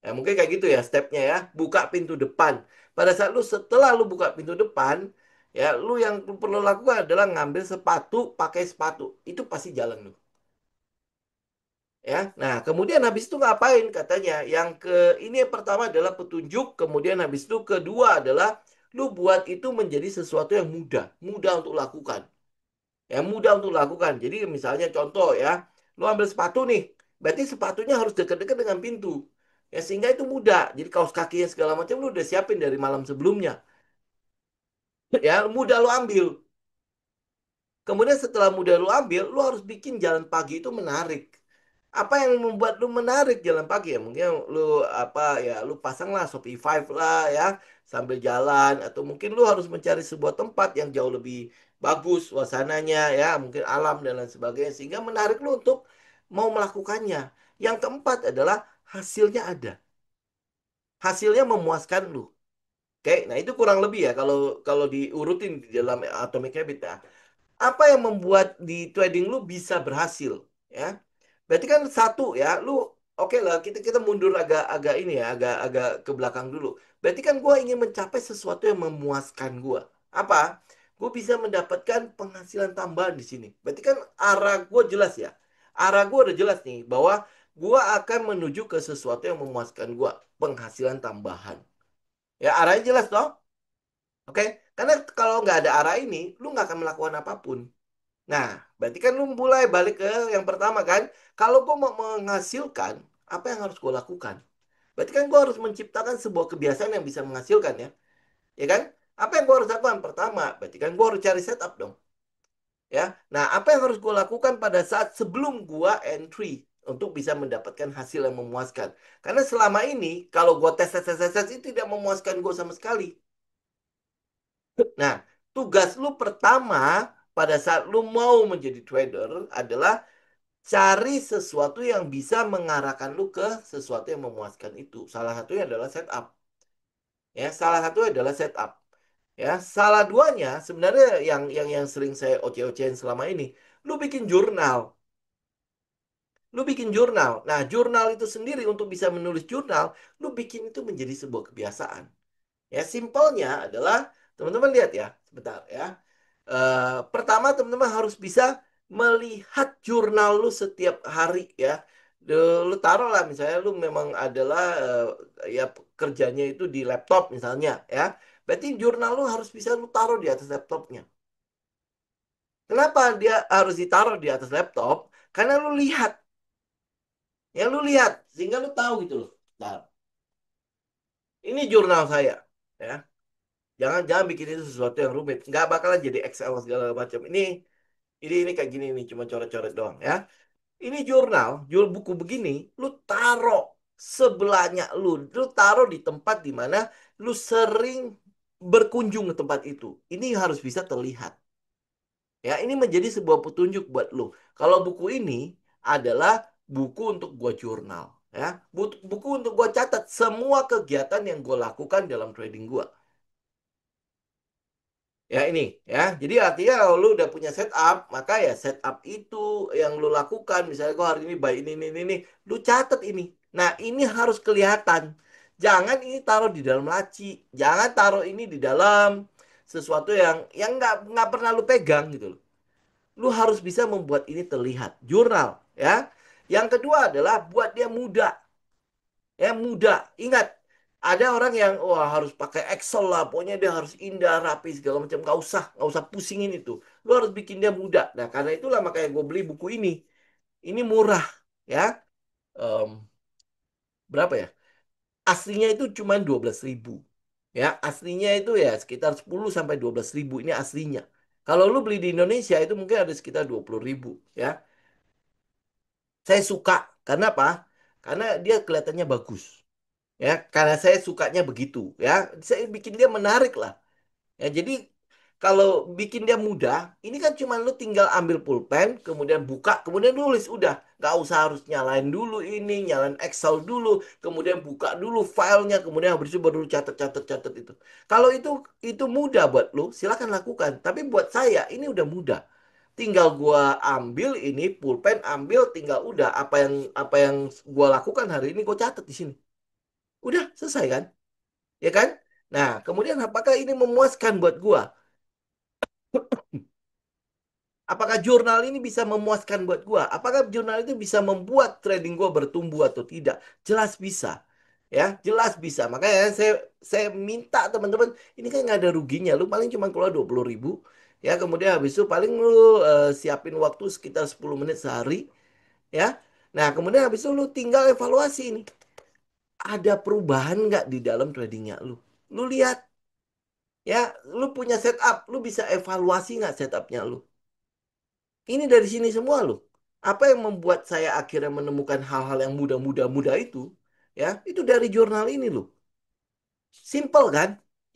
Ya, mungkin kayak gitu ya stepnya ya. Buka pintu depan. Pada saat setelah lu buka pintu depan, ya lu yang lu perlu lakukan adalah ngambil sepatu, pakai sepatu. Itu pasti jalan lu. Ya, nah kemudian habis itu ngapain katanya? Yang ke ini yang pertama adalah petunjuk, kemudian habis itu kedua adalah lu buat itu menjadi sesuatu yang mudah, mudah untuk lakukan. Ya, mudah untuk lakukan. Jadi misalnya contoh ya, lu ambil sepatu nih, berarti sepatunya harus dekat-dekat dengan pintu. Ya, sehingga itu mudah. Jadi kaos kakinya segala macam lu udah siapin dari malam sebelumnya. Ya, mudah lu ambil. Kemudian setelah mudah lu ambil, lu harus bikin jalan pagi itu menarik. Apa yang membuat lu menarik jalan pagi ya? Mungkin lu apa ya, lu pasanglah Shopee Five lah ya sambil jalan atau mungkin lu harus mencari sebuah tempat yang jauh lebih bagus suasananya ya, mungkin alam dan lain sebagainya sehingga menarik lu untuk mau melakukannya. Yang keempat adalah hasilnya ada. Hasilnya memuaskan lu. Oke, nah itu kurang lebih ya kalau kalau diurutin di dalam Atomic Habit ya. Apa yang membuat di trading lu bisa berhasil ya? Berarti kan satu ya, lu oke lah kita kita mundur agak agak ini ya, agak agak ke belakang dulu. Berarti kan gue ingin mencapai sesuatu yang memuaskan gue. Apa? Gue bisa mendapatkan penghasilan tambahan di sini. Berarti kan arah gue jelas ya. Arah gue udah jelas nih bahwa gue akan menuju ke sesuatu yang memuaskan gue, penghasilan tambahan. Ya arahnya jelas toh? Oke? Karena kalau nggak ada arah ini, lu nggak akan melakukan apapun. Nah, berarti kan lu mulai balik ke yang pertama kan. Kalau gue mau menghasilkan, apa yang harus gue lakukan? Berarti kan gue harus menciptakan sebuah kebiasaan yang bisa menghasilkan ya. Ya kan? Apa yang gue harus lakukan? Pertama, berarti kan gue harus cari setup dong. Ya. Nah, apa yang harus gue lakukan pada saat sebelum gue entry untuk bisa mendapatkan hasil yang memuaskan? Karena selama ini, kalau gue tes itu tidak memuaskan gue sama sekali. Nah, tugas lu pertama pada saat lu mau menjadi trader adalah cari sesuatu yang bisa mengarahkan lu ke sesuatu yang memuaskan itu. Salah satunya adalah setup. Ya, salah satu adalah setup. Ya, salah duanya sebenarnya yang sering saya oce-ocehin selama ini, lu bikin jurnal. Lu bikin jurnal. Nah, jurnal itu sendiri untuk bisa menulis jurnal, lu bikin itu menjadi sebuah kebiasaan. Ya, simpelnya adalah teman-teman lihat ya, sebentar ya. Pertama teman-teman harus bisa melihat jurnal lu setiap hari ya. Lu taruh lah misalnya lu memang adalah ya kerjanya itu di laptop misalnya ya. Berarti jurnal lu harus bisa lu taruh di atas laptopnya. Kenapa dia harus ditaruh di atas laptop? Karena lu lihat, ya lu lihat sehingga lu tahu gitu loh. Nah, ini jurnal saya ya. Jangan jangan bikin itu sesuatu yang rumit. Nggak bakalan jadi Excel segala macam. Ini kayak gini nih, cuma coret-coret doang ya. Ini jurnal, jual buku begini, lu taruh sebelahnya lu taruh di tempat di mana lu sering berkunjung ke tempat itu. Ini harus bisa terlihat. Ya, ini menjadi sebuah petunjuk buat lu. Kalau buku ini adalah buku untuk gua jurnal, ya. Buku untuk gua catat semua kegiatan yang gua lakukan dalam trading gua. Ya ini ya. Jadi artinya kalau lu udah punya setup, maka ya setup itu yang lu lakukan. Misalnya gua hari ini buy ini, lu catat ini. Nah, ini harus kelihatan. Jangan ini taruh di dalam laci. Jangan taruh ini di dalam sesuatu yang nggak pernah lu pegang gitu loh. Lu harus bisa membuat ini terlihat. Jurnal ya. Yang kedua adalah buat dia mudah. Ya mudah. Ingat, ada orang yang wah harus pakai Excel lah, pokoknya dia harus indah, rapi segala macam. Nggak usah pusingin itu. Lu harus bikin dia mudah. Nah, karena itulah makanya gue beli buku ini. Ini murah, ya. Em, berapa ya? Aslinya itu cuma 12.000. Ya, aslinya itu ya sekitar 10 sampai 12.000 ini aslinya. Kalau lu beli di Indonesia itu mungkin ada sekitar 20.000, ya. Saya suka karena apa? Karena dia kelihatannya bagus. Ya karena saya sukanya begitu ya saya bikin dia menarik lah ya jadi kalau bikin dia mudah ini kan cuma lu tinggal ambil pulpen kemudian buka kemudian nulis udah nggak usah harus nyalain dulu ini nyalain Excel dulu kemudian buka dulu filenya kemudian habis itu baru catat itu kalau itu mudah buat lu silakan lakukan tapi buat saya ini udah mudah tinggal gua ambil ini pulpen ambil tinggal udah apa yang gua lakukan hari ini gua catat di sini udah selesai kan? Ya kan? Nah, kemudian apakah ini memuaskan buat gua? Apakah jurnal ini bisa memuaskan buat gua? Apakah jurnal itu bisa membuat trading gua bertumbuh atau tidak? Jelas bisa. Ya, jelas bisa. Makanya saya minta teman-teman, ini kan nggak ada ruginya. Lu paling cuma keluar 20.000. Ya, kemudian habis itu paling lu siapin waktu sekitar 10 menit sehari. Ya. Nah, kemudian habis itu lu tinggal evaluasi ini. Ada perubahan nggak di dalam tradingnya lu? Lu lihat, ya, lu punya setup, lu bisa evaluasi nggak setupnya lu? Ini dari sini semua loh. Apa yang membuat saya akhirnya menemukan hal-hal yang mudah-mudah itu, ya, itu dari jurnal ini loh. Simple kan?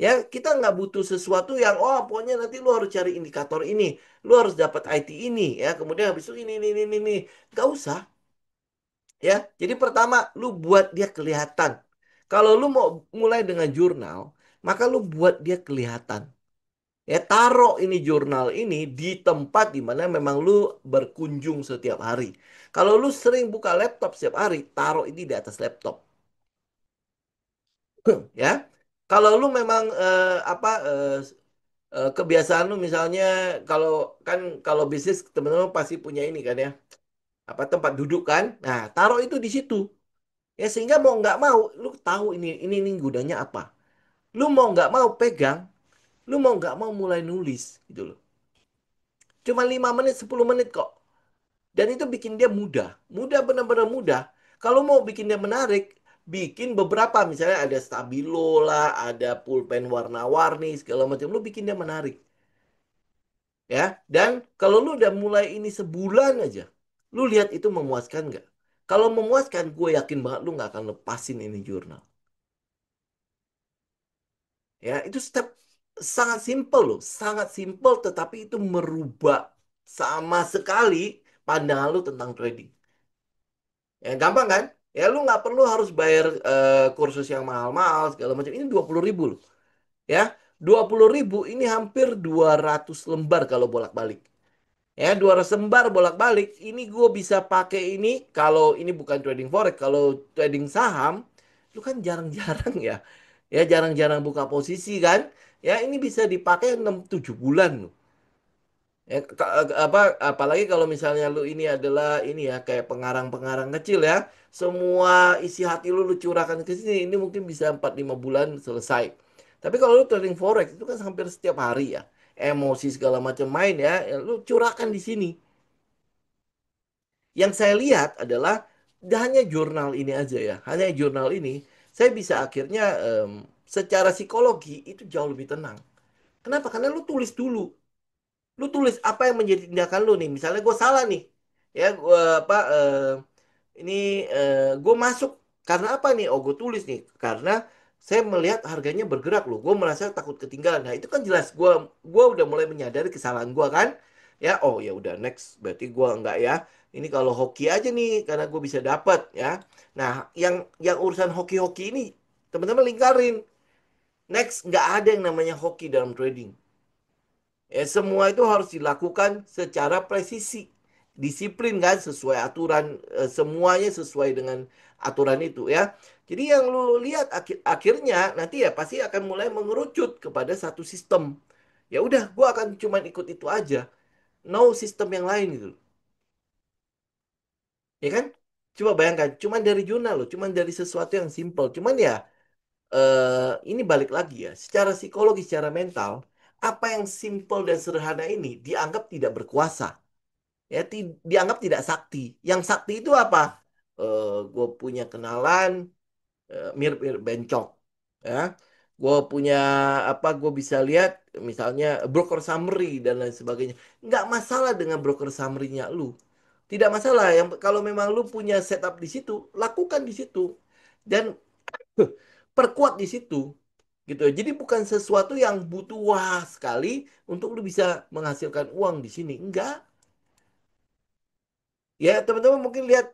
Ya, kita nggak butuh sesuatu yang, oh, pokoknya nanti lu harus cari indikator ini, lu harus dapat IT ini, ya, kemudian habis itu ini. Nggak usah, ya. Jadi pertama, lu buat dia kelihatan. Kalau lu mau mulai dengan jurnal, maka lu buat dia kelihatan. Ya, taruh ini jurnal ini di tempat di mana memang lu berkunjung setiap hari. Kalau lu sering buka laptop setiap hari, taruh ini di atas laptop, ya. Kalau lu memang kebiasaan lu misalnya kalau kan kalau bisnis teman-teman pasti punya ini kan ya, apa tempat duduk kan. Nah, taruh itu di situ. Ya sehingga mau nggak mau lu tahu ini gunanya apa. Lu mau nggak mau pegang, lu mau nggak mau mulai nulis gitu loh. Cuma 5 menit, 10 menit kok. Dan itu bikin dia mudah. Mudah benar-benar mudah. Kalau mau bikin dia menarik, bikin beberapa. Misalnya ada stabilo lah, ada pulpen warna-warni, segala macam. Lu bikin dia menarik. Ya. Dan kalau lu udah mulai ini sebulan aja, lu lihat itu memuaskan nggak? Kalau memuaskan, gue yakin banget lu nggak akan lepasin ini jurnal. Ya, itu step sangat simple loh. Sangat simple, tetapi itu merubah sama sekali pandangan lu tentang trading. Ya gampang kan? Ya lu nggak perlu harus bayar kursus yang mahal-mahal segala macam. Ini 20.000 loh. Ya, 20.000 ini hampir 200 lembar kalau bolak-balik. Ya, 200 lembar bolak-balik. Ini gue bisa pakai ini kalau ini bukan trading forex, kalau trading saham, lu kan jarang-jarang ya. Ya, jarang-jarang buka posisi kan. Ya, ini bisa dipakai 6-7 bulan loh. Ya, apa apalagi kalau misalnya lu ini adalah ini ya kayak pengarang-pengarang kecil ya. Semua isi hati lu lu curahkan ke sini, ini mungkin bisa 4-5 bulan selesai. Tapi kalau lu trading forex itu kan hampir setiap hari ya. Emosi segala macam main ya, ya lu curahkan di sini. Yang saya lihat adalah hanya jurnal ini aja ya. Hanya jurnal ini saya bisa akhirnya secara psikologi itu jauh lebih tenang. Kenapa? Karena lu tulis dulu. Lu tulis apa yang menjadi tindakan lu nih. Misalnya gue salah nih, ya gue apa ini gue masuk karena apa nih? Oh gue tulis nih karena saya melihat harganya bergerak loh. Gue merasa takut ketinggalan. Nah itu kan jelas gue udah mulai menyadari kesalahan gue kan. Ya oh ya udah next berarti gue enggak ya. Ini kalau hoki aja nih karena gue bisa dapat ya. Nah yang urusan hoki-hoki ini teman-teman lingkarin. Next nggak ada yang namanya hoki dalam trading. Ya, semua itu harus dilakukan secara presisi, disiplin kan, sesuai aturan, semuanya sesuai dengan aturan itu ya. Jadi yang lu lihat akhirnya nanti ya pasti akan mulai mengerucut kepada satu sistem. Ya udah, gua akan cuman ikut itu aja, no sistem yang lain gitu, ya kan? Coba bayangkan, cuman dari jurnal loh, cuman dari sesuatu yang simple, cuman ya ini balik lagi ya, secara psikologi, secara mental, apa yang simple dan sederhana ini dianggap tidak berkuasa. Ya dianggap tidak sakti. Yang sakti itu apa? Gue punya kenalan mirip-mirip bencong, ya. Gue punya apa? Gue bisa lihat misalnya broker summary dan lain sebagainya. Nggak masalah dengan broker summary-nya lu. Tidak masalah. Yang kalau memang lu punya setup di situ, lakukan di situ dan perkuat di situ. Gitu. Jadi bukan sesuatu yang butuh wah sekali untuk lu bisa menghasilkan uang di sini. Enggak. Ya, teman-teman mungkin lihat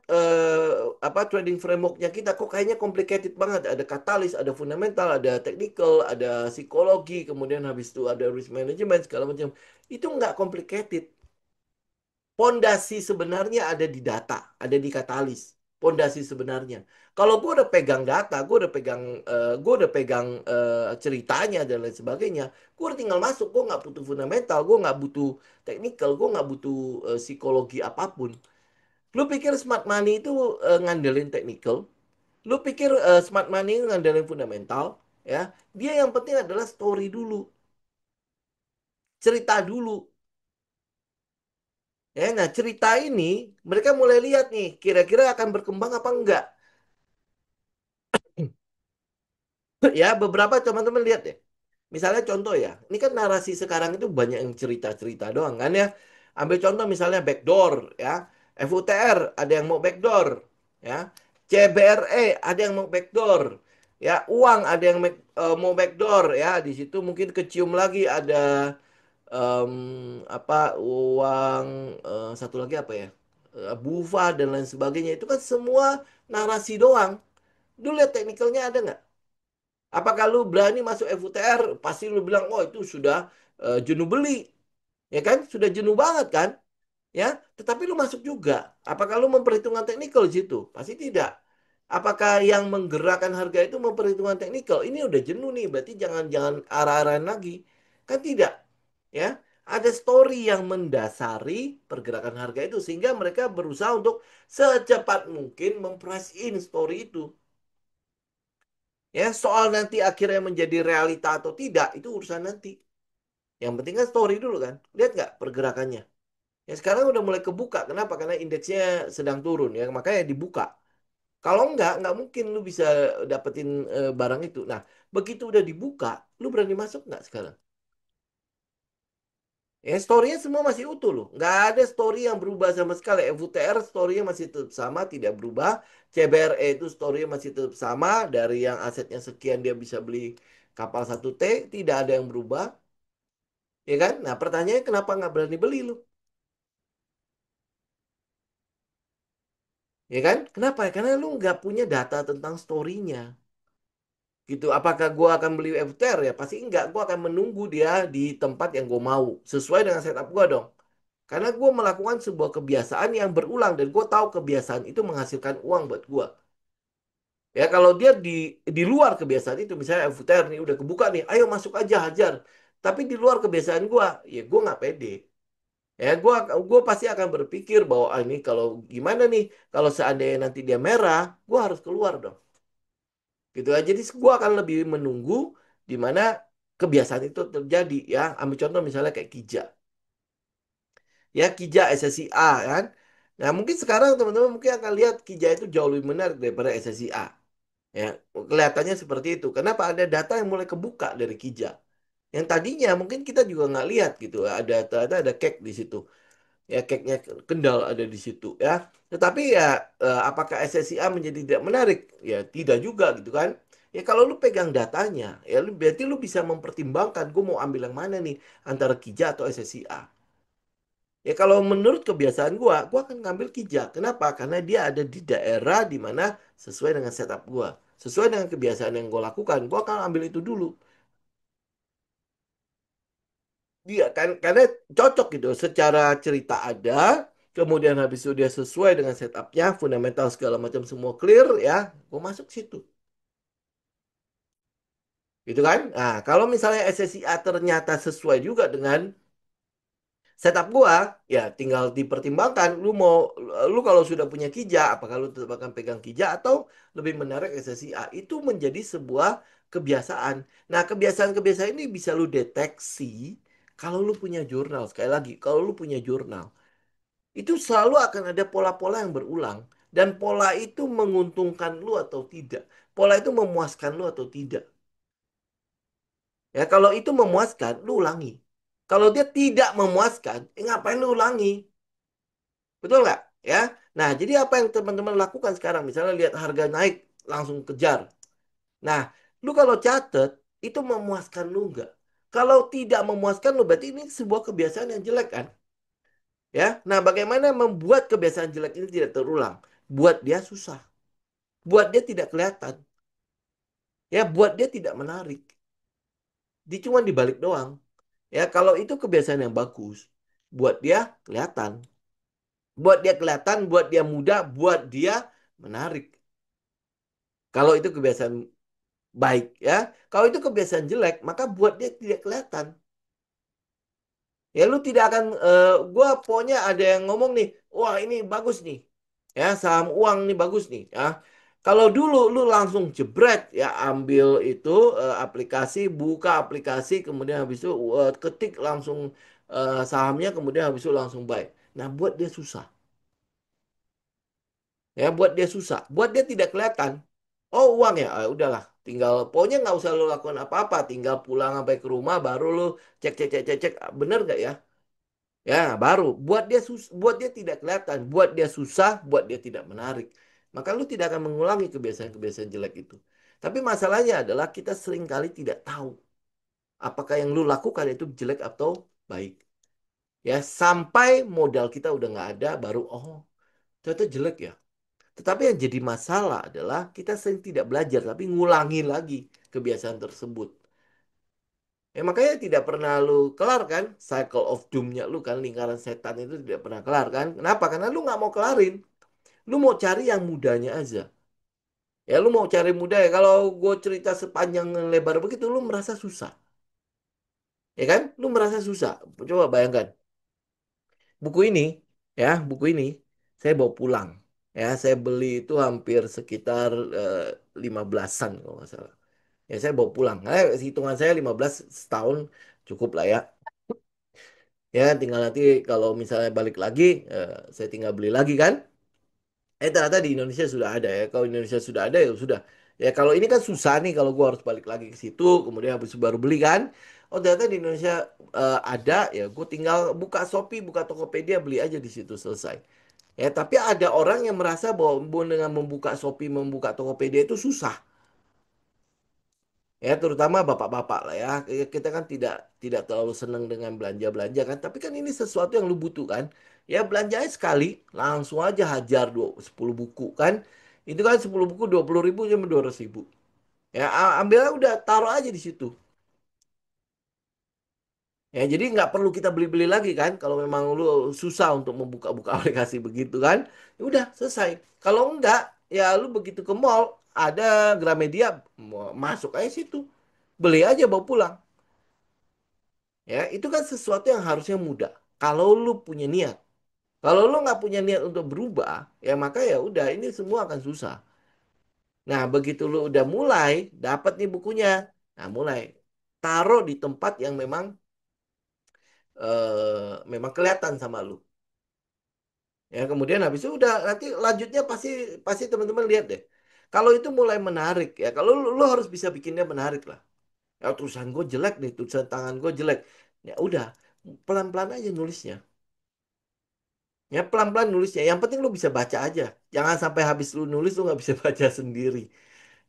apa trading frameworknya kita kok kayaknya complicated banget. Ada katalis, ada fundamental, ada technical, ada psikologi, kemudian habis itu ada risk management segala macam. Itu nggak complicated. Pondasi sebenarnya ada di data, ada di katalis. pondasi sebenarnya. Kalau gue udah pegang data, gue udah pegang ceritanya dan lain sebagainya, gue udah tinggal masuk. Gue nggak butuh fundamental, gue nggak butuh technical, gue nggak butuh psikologi apapun. Lu pikir smart money itu ngandelin technical? Lu pikir smart money ngandelin fundamental? Ya, dia yang penting adalah story dulu, cerita dulu. Ya, nah cerita ini mereka mulai lihat nih, kira-kira akan berkembang apa enggak. Ya, beberapa teman-teman lihat deh. Misalnya contoh ya, ini kan narasi sekarang itu banyak yang cerita-cerita doang kan ya. Ambil contoh misalnya backdoor ya. FUTR ada yang mau backdoor ya. CBRE ada yang mau backdoor. Ya, uang ada yang mau backdoor ya. Di situ mungkin kecium lagi ada em, apa uang satu lagi apa ya? Bufa dan lain sebagainya. Itu kan semua narasi doang. Dulu lihat teknikalnya ada nggak? Apakah lu berani masuk FUTR? Pasti lu bilang, oh itu sudah jenuh beli. Ya kan? Sudah jenuh banget kan? Ya, tetapi lu masuk juga. Apakah lu memperhitungkan teknikal di situ? Pasti tidak. Apakah yang menggerakkan harga itu memperhitungkan teknikal? Ini udah jenuh nih, berarti jangan arah-arahan lagi. Kan tidak. Ya, ada story yang mendasari pergerakan harga itu sehingga mereka berusaha untuk secepat mungkin memprice in story itu. Ya, soal nanti akhirnya menjadi realita atau tidak, itu urusan nanti. Yang penting kan story dulu kan. Lihat nggak pergerakannya? Ya sekarang udah mulai kebuka. Kenapa? Karena indeksnya sedang turun ya, makanya dibuka. Kalau nggak mungkin lu bisa dapetin barang itu. Nah, begitu udah dibuka, lu berani masuk nggak sekarang? Ya, story-nya semua masih utuh loh. Nggak ada story yang berubah sama sekali. FUTR story-nya masih tetap sama, tidak berubah. CBRE itu story-nya masih tetap sama. Dari yang asetnya sekian dia bisa beli kapal 1T, tidak ada yang berubah. Ya kan? Nah, pertanyaannya kenapa nggak berani beli lu? Ya kan? Kenapa? Karena lu nggak punya data tentang story-nya. Gitu. Apakah gua akan beli FTR ya? Pasti enggak. Gua akan menunggu dia di tempat yang gue mau. Sesuai dengan setup gua dong. Karena gue melakukan sebuah kebiasaan yang berulang. Dan gue tahu kebiasaan itu menghasilkan uang buat gua. Ya kalau dia di luar kebiasaan itu. Misalnya FTR nih udah kebuka nih. Ayo masuk aja hajar. Tapi di luar kebiasaan gua. Ya gue nggak pede. Ya, gua pasti akan berpikir bahwa ah, ini kalau gimana nih, kalau seandainya nanti dia merah, gua harus keluar dong. Gitu aja. Jadi gua akan lebih menunggu di mana kebiasaan itu terjadi ya. Ambil contoh misalnya kayak Kija. Ya, Kija SSIA kan. Nah, mungkin sekarang teman-teman mungkin akan lihat Kija itu jauh lebih menarik daripada SSIA. Ya, kelihatannya seperti itu. Kenapa ada data yang mulai kebuka dari Kija? Yang tadinya mungkin kita juga nggak lihat gitu. Ternyata ada cake di situ. Ya cake-nya Kendal ada di situ ya. Tetapi ya apakah SSIA menjadi tidak menarik? Ya tidak juga gitu kan. Ya kalau lu pegang datanya, ya berarti lu bisa mempertimbangkan gue mau ambil yang mana nih antara Kija atau SSIA. Ya kalau menurut kebiasaan gua akan ngambil Kija. Kenapa? Karena dia ada di daerah di mana sesuai dengan setup gua, sesuai dengan kebiasaan yang gua lakukan, gua akan ambil itu dulu. Dia kan karena cocok gitu secara cerita ada, kemudian habis itu dia sesuai dengan setupnya, fundamental segala macam semua clear ya, gue masuk situ, gitu kan? Nah kalau misalnya SSIA ternyata sesuai juga dengan setup gua, ya tinggal dipertimbangkan. Lu kalau sudah punya Kija, apakah lu tetap akan pegang Kija atau lebih menarik SSIA? Itu menjadi sebuah kebiasaan. Nah kebiasaan-kebiasaan ini bisa lu deteksi kalau lu punya jurnal. Sekali lagi, kalau lu punya jurnal itu selalu akan ada pola-pola yang berulang dan pola itu menguntungkan lu atau tidak. Pola itu memuaskan lu atau tidak. Ya, kalau itu memuaskan, lu ulangi. Kalau dia tidak memuaskan, ngapain lu ulangi? Betul nggak? Ya. Nah, jadi apa yang teman-teman lakukan sekarang? Misalnya lihat harga naik, langsung kejar. Nah, lu kalau catet, itu memuaskan lu nggak? Kalau tidak memuaskan lu, berarti ini sebuah kebiasaan yang jelek kan? Ya. Nah, bagaimana membuat kebiasaan jelek ini tidak terulang? Buat dia susah. Buat dia tidak kelihatan. Ya, buat dia tidak menarik. Dia cuma dibalik doang. Ya, kalau itu kebiasaan yang bagus, buat dia kelihatan. Buat dia kelihatan, buat dia mudah, buat dia menarik. Kalau itu kebiasaan baik ya. Kalau itu kebiasaan jelek, maka buat dia tidak kelihatan. Ya lu tidak akan, gua pokoknya ada yang ngomong nih, wah ini bagus nih, ya saham uang nih bagus nih, ya. Kalau dulu lu langsung jebret, ya ambil itu aplikasi, buka aplikasi, kemudian habis itu ketik langsung sahamnya, kemudian habis itu langsung buy. Nah buat dia susah, ya buat dia susah, buat dia tidak kelihatan. Oh uang ya, ah, udahlah, tinggal pokoknya nggak usah lu lakukan apa-apa, tinggal pulang sampai ke rumah baru lu cek cek cek cek cek, bener nggak ya? Ya, baru buat dia tidak kelihatan, buat dia susah, buat dia tidak menarik. Maka lu tidak akan mengulangi kebiasaan-kebiasaan jelek itu. Tapi masalahnya adalah kita seringkali tidak tahu apakah yang lu lakukan itu jelek atau baik. Ya, sampai modal kita udah nggak ada, baru oh ternyata jelek ya. Tetapi yang jadi masalah adalah kita sering tidak belajar, tapi ngulangi lagi kebiasaan tersebut. Ya makanya tidak pernah lu kelar kan cycle of doom-nya lu kan, lingkaran setan itu tidak pernah kelar kan. Kenapa? Karena lu nggak mau kelarin. Lu mau cari yang mudanya aja. Ya lu mau cari mudah ya. Kalau gue cerita sepanjang lebar begitu lu merasa susah. Ya kan? Lu merasa susah. Coba bayangkan. Buku ini buku ini saya bawa pulang. Ya, saya beli itu hampir sekitar 15-an kalau nggak salah. Ya saya bawa pulang. Nah, hitungan saya 15 setahun cukup lah ya. Ya, tinggal nanti kalau misalnya balik lagi, saya tinggal beli lagi kan. Ternyata di Indonesia sudah ada ya. Kalau Indonesia sudah ada ya sudah. Ya kalau ini kan susah nih kalau gua harus balik lagi ke situ, kemudian habis itu baru beli kan. Oh ternyata di Indonesia ada ya. Gue tinggal buka Shopee, buka Tokopedia, beli aja di situ selesai. Ya tapi ada orang yang merasa bahwa dengan membuka Shopee, membuka Tokopedia itu susah. Ya terutama bapak-bapak lah ya. Kita kan tidak tidak terlalu senang dengan belanja-belanja kan, tapi kan ini sesuatu yang lu butuhkan. Ya belanjanya sekali langsung aja hajar 10 buku kan. Itu kan 10 buku 20.000 cuma 200.000. Ya ambilnya udah taruh aja di situ. Ya jadi nggak perlu kita beli-beli lagi kan. Kalau memang lu susah untuk membuka-buka aplikasi begitu kan, ya udah selesai. Kalau enggak, ya lu begitu ke mall ada Gramedia, masuk aja situ, beli aja bawa pulang. Ya, itu kan sesuatu yang harusnya mudah. Kalau lu punya niat. Kalau lu nggak punya niat untuk berubah, ya maka ya udah ini semua akan susah. Nah, begitu lu udah mulai, dapat nih bukunya. Nah, mulai taruh di tempat yang memang kelihatan sama lu. Ya, kemudian habis itu udah nanti lanjutnya pasti pasti teman-teman lihat deh. Kalau itu mulai menarik ya, kalau lu harus bisa bikinnya menarik lah. Ya, tulisan gue jelek nih, tulisan tangan gue jelek. Ya udah, pelan-pelan aja nulisnya. Ya pelan-pelan nulisnya. Yang penting lu bisa baca aja. Jangan sampai habis lu nulis lu nggak bisa baca sendiri.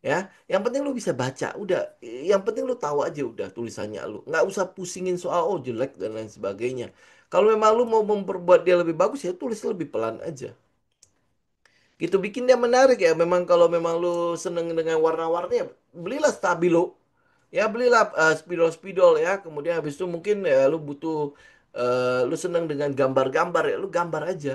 Ya, yang penting lu bisa baca. Udah, yang penting lu tahu aja udah tulisannya lu. Nggak usah pusingin soal oh jelek dan lain sebagainya. Kalau memang lu mau memperbuat dia lebih bagus ya tulis lebih pelan aja. Gitu bikin dia menarik ya. Memang kalau memang lu seneng dengan warna-warni ya belilah stabilo. Ya belilah spidol-spidol ya. Kemudian habis itu mungkin ya lu butuh lu seneng dengan gambar-gambar ya lu gambar aja.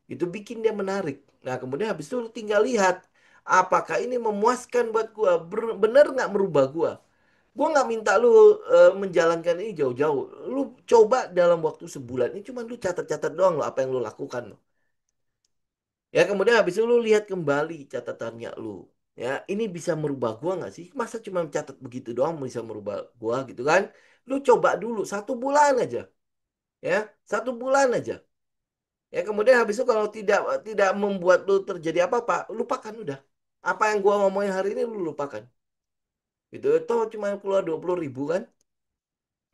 Itu bikin dia menarik. Nah, kemudian habis itu lu tinggal lihat apakah ini memuaskan buat gua, bener nggak merubah gua. Gua nggak minta lu menjalankan ini jauh-jauh. Lu coba dalam waktu sebulan ini cuma lu catat-catat doang lo apa yang lu lakukan lo. Ya, kemudian habis itu lu lihat kembali catatannya lu. Ya, ini bisa merubah gua nggak sih? Masa cuma catat begitu doang bisa merubah gua gitu kan? Lu coba dulu 1 bulan aja. Ya, 1 bulan aja. Ya kemudian habis itu kalau tidak tidak membuat lu terjadi apa-apa, lupakan udah. Apa yang gua ngomongin hari ini lu lupakan. Gitu. Toh cuma keluar 20.000 kan?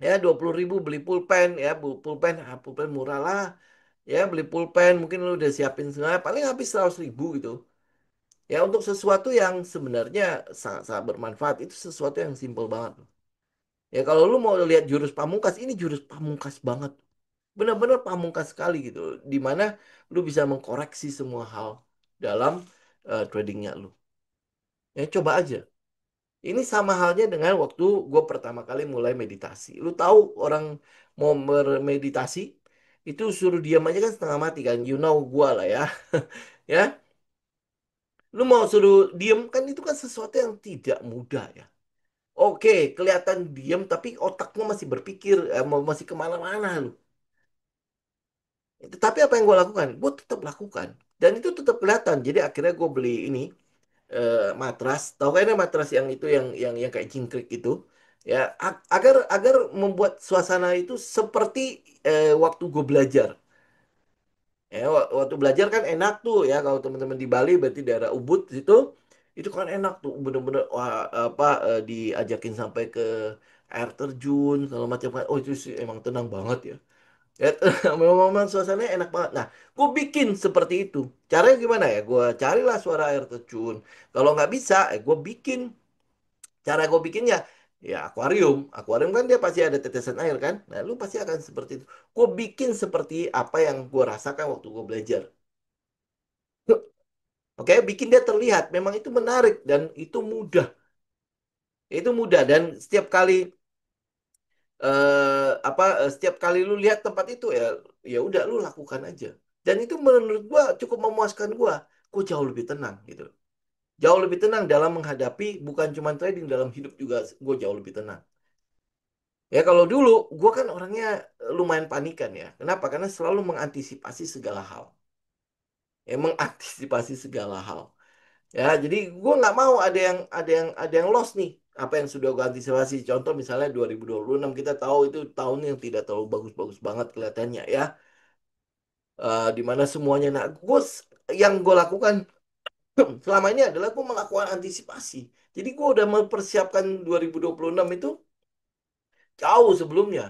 Ya 20.000 beli pulpen ya, pulpen, pulpen murah lah. Ya beli pulpen mungkin lu udah siapin semuanya paling habis 100.000 gitu. Ya untuk sesuatu yang sebenarnya sangat-sangat bermanfaat itu sesuatu yang simpel banget. Ya kalau lu mau lihat jurus pamungkas ini jurus pamungkas banget. Benar-benar pamungkas sekali gitu. Di mana lu bisa mengkoreksi semua hal dalam tradingnya lu. Ya coba aja. Ini sama halnya dengan waktu gue pertama kali mulai meditasi. Lu tahu orang mau bermeditasi itu suruh diam aja kan setengah mati kan. You know gue lah ya. Ya, Lu mau suruh diem kan itu kan sesuatu yang tidak mudah ya. Oke, kelihatan diem tapi otaknya masih berpikir, masih kemana-mana lu. Tapi apa yang gue lakukan? Gue tetap lakukan. Dan itu tetap kelihatan. Jadi akhirnya gue beli ini matras. Tahu kan ya matras yang itu yang kayak jingkrik itu. Ya, agar agar membuat suasana itu seperti waktu gue belajar. Ya, waktu belajar kan enak tuh ya kalau teman-teman di Bali berarti daerah Ubud itu kan enak tuh bener-bener wah, apa diajakin sampai ke air terjun kalau macam kan oh itu sih emang tenang banget ya. Ya, memang suasananya enak banget. Nah, gue bikin seperti itu. Caranya gimana ya? Gue carilah suara air terjun. Kalau nggak bisa, gue bikin. Cara gue bikinnya, ya akuarium. Akuarium kan dia pasti ada tetesan air kan? Nah, lu pasti akan seperti itu. Gue bikin seperti apa yang gue rasakan waktu gue belajar. Oke, bikin dia terlihat. Memang itu menarik dan itu mudah. Itu mudah dan setiap kali lu lihat tempat itu ya ya udah lu lakukan aja. Dan itu menurut gua cukup memuaskan gua. Gua jauh lebih tenang gitu. Jauh lebih tenang dalam menghadapi bukan cuma trading dalam hidup juga gua jauh lebih tenang. Ya kalau dulu gua kan orangnya lumayan panikan ya. Kenapa? Karena selalu mengantisipasi segala hal. Ya mengantisipasi segala hal. Ya, jadi gue nggak mau ada yang lost nih. Apa yang sudah gue antisipasi. Contoh misalnya 2026 kita tahu itu tahun yang tidak terlalu bagus-bagus banget kelihatannya ya. Di mana semuanya. Nah, yang gue lakukan selama ini adalah gue melakukan antisipasi. Jadi gue udah mempersiapkan 2026 itu jauh sebelumnya.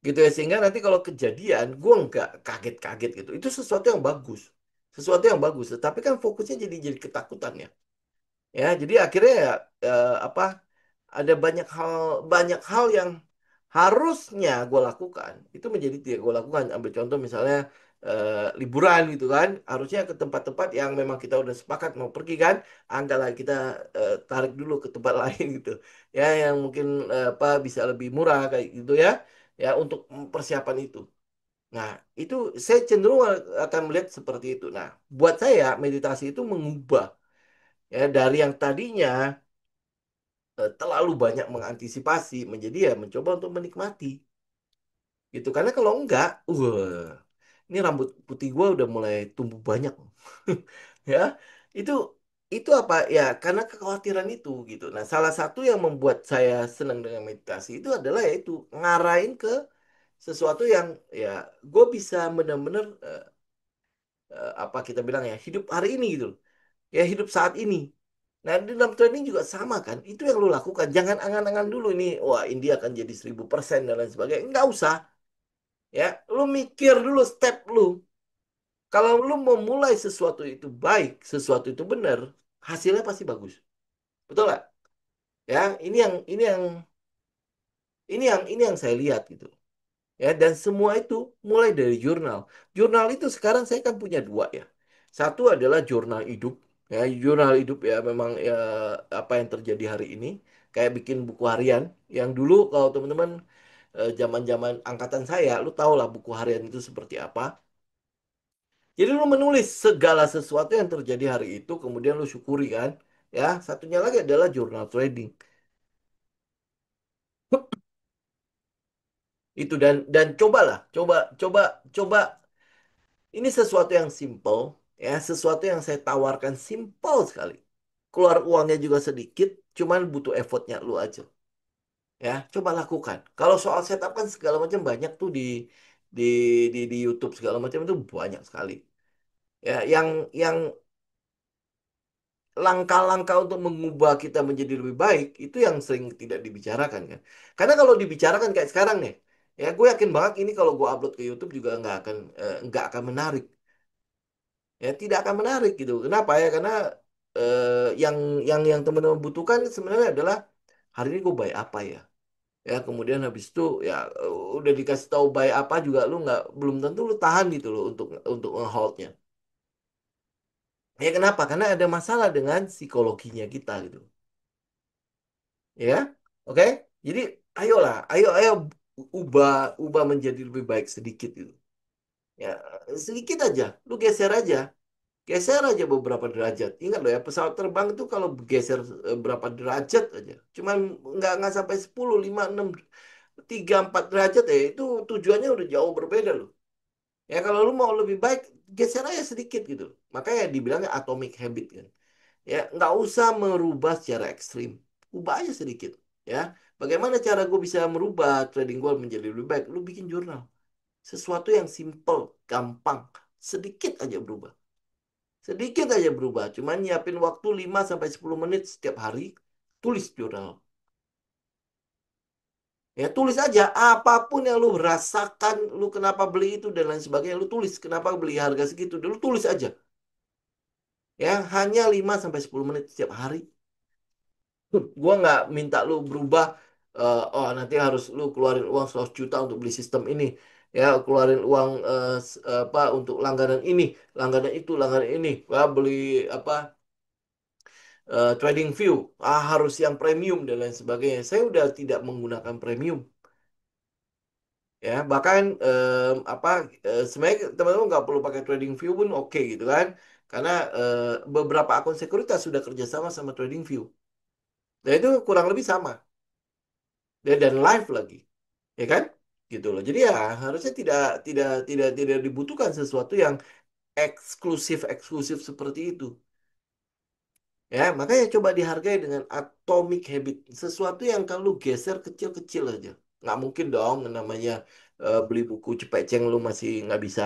Gitu ya. Sehingga nanti kalau kejadian gue nggak kaget-kaget gitu. Itu sesuatu yang bagus. Sesuatu yang bagus. Tapi kan fokusnya jadi ketakutan ya. Ya, jadi akhirnya ya apa ada banyak hal yang harusnya gue lakukan itu menjadi tidak gue lakukan. Ambil contoh misalnya liburan gitu kan, harusnya ke tempat-tempat yang memang kita udah sepakat mau pergi kan, anggalah kita tarik dulu ke tempat lain gitu, ya yang mungkin apa bisa lebih murah kayak gitu ya, ya untuk persiapan itu. Nah, itu saya cenderung akan melihat seperti itu. Nah, buat saya meditasi itu mengubah ya dari yang tadinya terlalu banyak mengantisipasi menjadi ya mencoba untuk menikmati gitu karena kalau enggak ini rambut putih gua udah mulai tumbuh banyak ya itu itu apa ya karena kekhawatiran itu gitu. Nah salah satu yang membuat saya senang dengan meditasi itu adalah yaitu ngarahin ke sesuatu yang ya gue bisa benar-benar apa kita bilang ya hidup hari ini gitu loh. Ya hidup saat ini. Nah, di dalam training juga sama kan. Itu yang lu lakukan. Jangan angan-angan dulu ini. Wah, India akan jadi 1000% dan lain sebagainya. Enggak usah. Ya, lu mikir dulu step lu. Kalau lu mau mulai sesuatu itu baik, sesuatu itu benar, hasilnya pasti bagus. Betul nggak? Ya, ini yang saya lihat gitu. Ya, dan semua itu mulai dari jurnal. Jurnal itu sekarang saya kan punya dua ya. Satu adalah jurnal hidup. Ya, jurnal hidup ya memang ya apa yang terjadi hari ini. Kayak bikin buku harian. Yang dulu kalau teman-teman zaman-zaman angkatan saya, lu tahu lah buku harian itu seperti apa. Jadi lu menulis segala sesuatu yang terjadi hari itu, kemudian lu syukuri kan. Ya, satunya lagi adalah jurnal trading. Itu dan cobalah, coba coba coba. Ini sesuatu yang simple, ya, sesuatu yang saya tawarkan simple sekali. Keluar uangnya juga sedikit, cuman butuh effortnya lu aja. Ya, coba lakukan. Kalau soal setup kan segala macam banyak tuh di di YouTube segala macam itu banyak sekali. Ya, yang langkah-langkah untuk mengubah kita menjadi lebih baik itu yang sering tidak dibicarakan kan. Karena kalau dibicarakan kayak sekarang nih, ya gue yakin banget ini kalau gue upload ke YouTube juga nggak akan menarik. Ya tidak akan menarik gitu. Kenapa ya? Karena eh, yang yang teman-teman butuhkan sebenarnya adalah hari ini gue baik apa ya? Ya kemudian habis itu ya udah dikasih tahu baik apa juga lu nggak belum tentu lu tahan gitu loh untuk ngeholdnya. Ya kenapa? Karena ada masalah dengan psikologinya kita gitu. Ya, oke? Jadi ayolah, ayo ubah ubah menjadi lebih baik sedikit gitu. Ya sedikit aja, lu geser aja. Geser aja beberapa derajat. Ingat loh ya, pesawat terbang itu kalau geser berapa derajat aja. Cuman nggak sampai 10, 5, 6, 3, 4 derajat ya. Itu tujuannya udah jauh berbeda loh. Ya kalau lu mau lebih baik, geser aja sedikit gitu. Makanya dibilangnya atomic habit kan. Ya nggak usah merubah secara ekstrim. Ubah aja sedikit. Ya, bagaimana cara gue bisa merubah trading gue menjadi lebih baik? Lu bikin jurnal. Sesuatu yang simple, gampang. Sedikit aja berubah. Sedikit aja berubah. Cuman nyiapin waktu 5 sampai 10 menit setiap hari. Tulis jurnal. Ya tulis aja apapun yang lu rasakan, lu kenapa beli itu dan lain sebagainya, lu tulis kenapa beli harga segitu, lu tulis aja. Ya, hanya 5 sampai 10 menit setiap hari. Gua nggak minta lu berubah, oh nanti harus lu keluarin uang 100 juta untuk beli sistem ini. Ya, keluarin uang apa untuk langganan ini, langganan itu, langganan ini. Wah, beli apa trading view, harus yang premium dan lain sebagainya. Saya udah tidak menggunakan premium. Ya, bahkan apa sebenarnya teman-teman nggak perlu pakai trading view pun oke gitu kan. Karena beberapa akun sekuritas sudah kerjasama sama trading view. Dan itu kurang lebih sama. Dan live lagi, ya kan? Gitu loh. Jadi ya harusnya tidak dibutuhkan sesuatu yang eksklusif eksklusif seperti itu. Ya, makanya coba dihargai dengan atomic habit. Sesuatu yang kalau geser kecil-kecil aja. Nggak mungkin dong namanya beli buku cepeceng lu masih nggak bisa.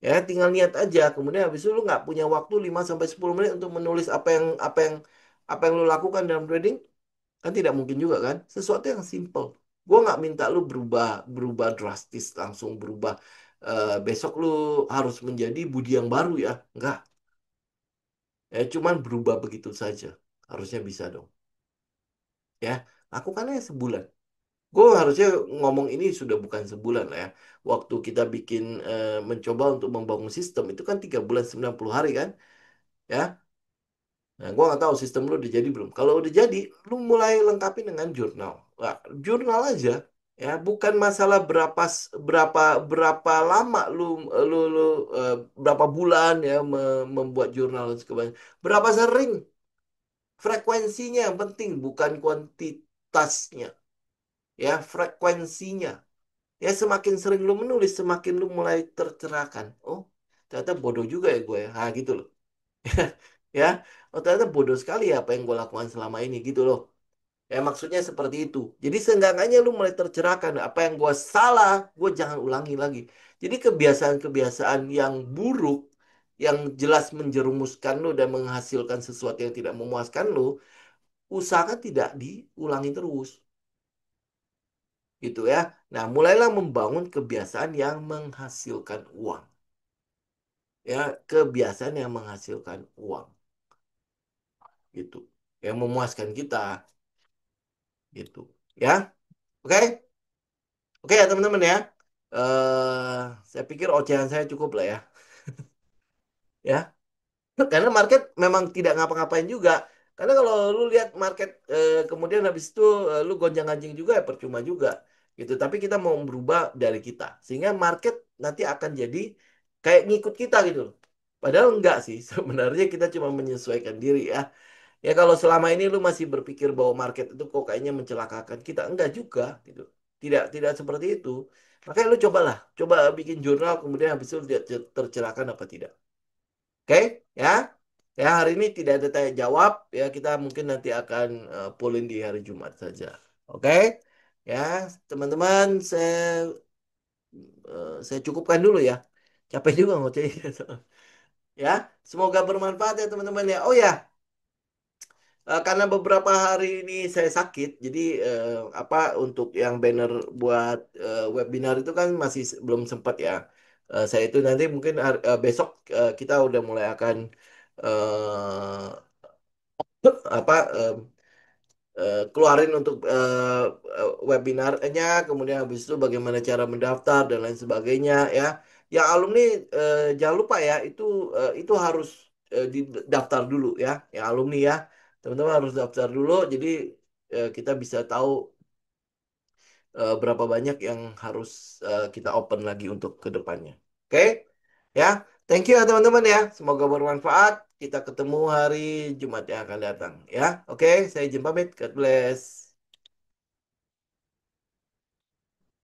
Ya, tinggal niat aja. Kemudian habis itu lu nggak punya waktu 5 sampai 10 menit untuk menulis apa yang lu lakukan dalam trading. Kan tidak mungkin juga kan? Sesuatu yang simple. Gue nggak minta lu berubah berubah drastis langsung berubah. Besok lu harus menjadi Budi yang baru ya. Nggak. Ya, cuman berubah begitu saja. Harusnya bisa dong. Ya, lakukannya sebulan. Gue harusnya ngomong ini sudah bukan sebulan lah ya. Waktu kita bikin mencoba untuk membangun sistem itu kan 3 bulan 90 hari kan. Ya, nah, gue nggak tahu sistem lu udah jadi belum. Kalau udah jadi, lu mulai lengkapi dengan jurnal. Nah, jurnal aja. Ya, bukan masalah berapa berapa lama lu berapa bulan ya membuat jurnal dan sebagainya. Berapa sering. Frekuensinya yang penting, bukan kuantitasnya. Ya, frekuensinya. Ya, semakin sering lu menulis, semakin lu mulai tercerahkan. Oh, ternyata bodoh juga ya gue. Ha, gitu loh. Ya, oh ternyata bodoh sekali ya apa yang gue lakukan selama ini, gitu loh. Ya, maksudnya seperti itu. Jadi seenggaknya lu mulai tercerahkan. Apa yang gue salah, gue jangan ulangi lagi. Jadi kebiasaan-kebiasaan yang buruk, yang jelas menjerumuskan lu dan menghasilkan sesuatu yang tidak memuaskan lu, usahakan tidak diulangi terus gitu ya. Nah, mulailah membangun kebiasaan yang menghasilkan uang. Ya, kebiasaan yang menghasilkan uang gitu. Yang memuaskan kita gitu. Ya. Oke. Oke ya teman-teman ya. Saya pikir ocehan saya cukup lah ya. Ya. Karena market memang tidak ngapa-ngapain juga. Karena kalau lu lihat market kemudian habis itu lu gonjang-ganjing juga ya percuma juga gitu. Tapi kita mau berubah dari kita sehingga market nanti akan jadi kayak ngikut kita gitu loh. Padahal enggak sih. Sebenarnya kita cuma menyesuaikan diri ya. Ya kalau selama ini lu masih berpikir bahwa market itu kok kayaknya mencelakakan kita, enggak juga gitu. Tidak seperti itu. Makanya lu coba bikin jurnal kemudian habis itu lihat tercerahkan apa tidak. Oke, ya. Ya, hari ini tidak ada tanya jawab. Ya, kita mungkin nanti akan pulin di hari Jumat saja. Oke? Ya, teman-teman, saya cukupkan dulu ya. Capek juga ngoceh. Ya, semoga bermanfaat ya teman-teman ya. Oh ya, karena beberapa hari ini saya sakit, jadi apa untuk yang banner buat webinar itu kan masih belum sempat ya. Saya itu nanti mungkin besok kita udah mulai akan apa keluarin untuk webinarnya, kemudian habis itu bagaimana cara mendaftar dan lain sebagainya ya. Yang alumni jangan lupa ya itu harus didaftar dulu ya, yang alumni ya. Teman-teman harus daftar dulu jadi kita bisa tahu berapa banyak yang harus kita open lagi untuk ke depannya. Oke? Ya. Thank you ya teman-teman ya. Semoga bermanfaat. Kita ketemu hari Jumat yang akan datang ya. Oke, saya izin pamit. God bless.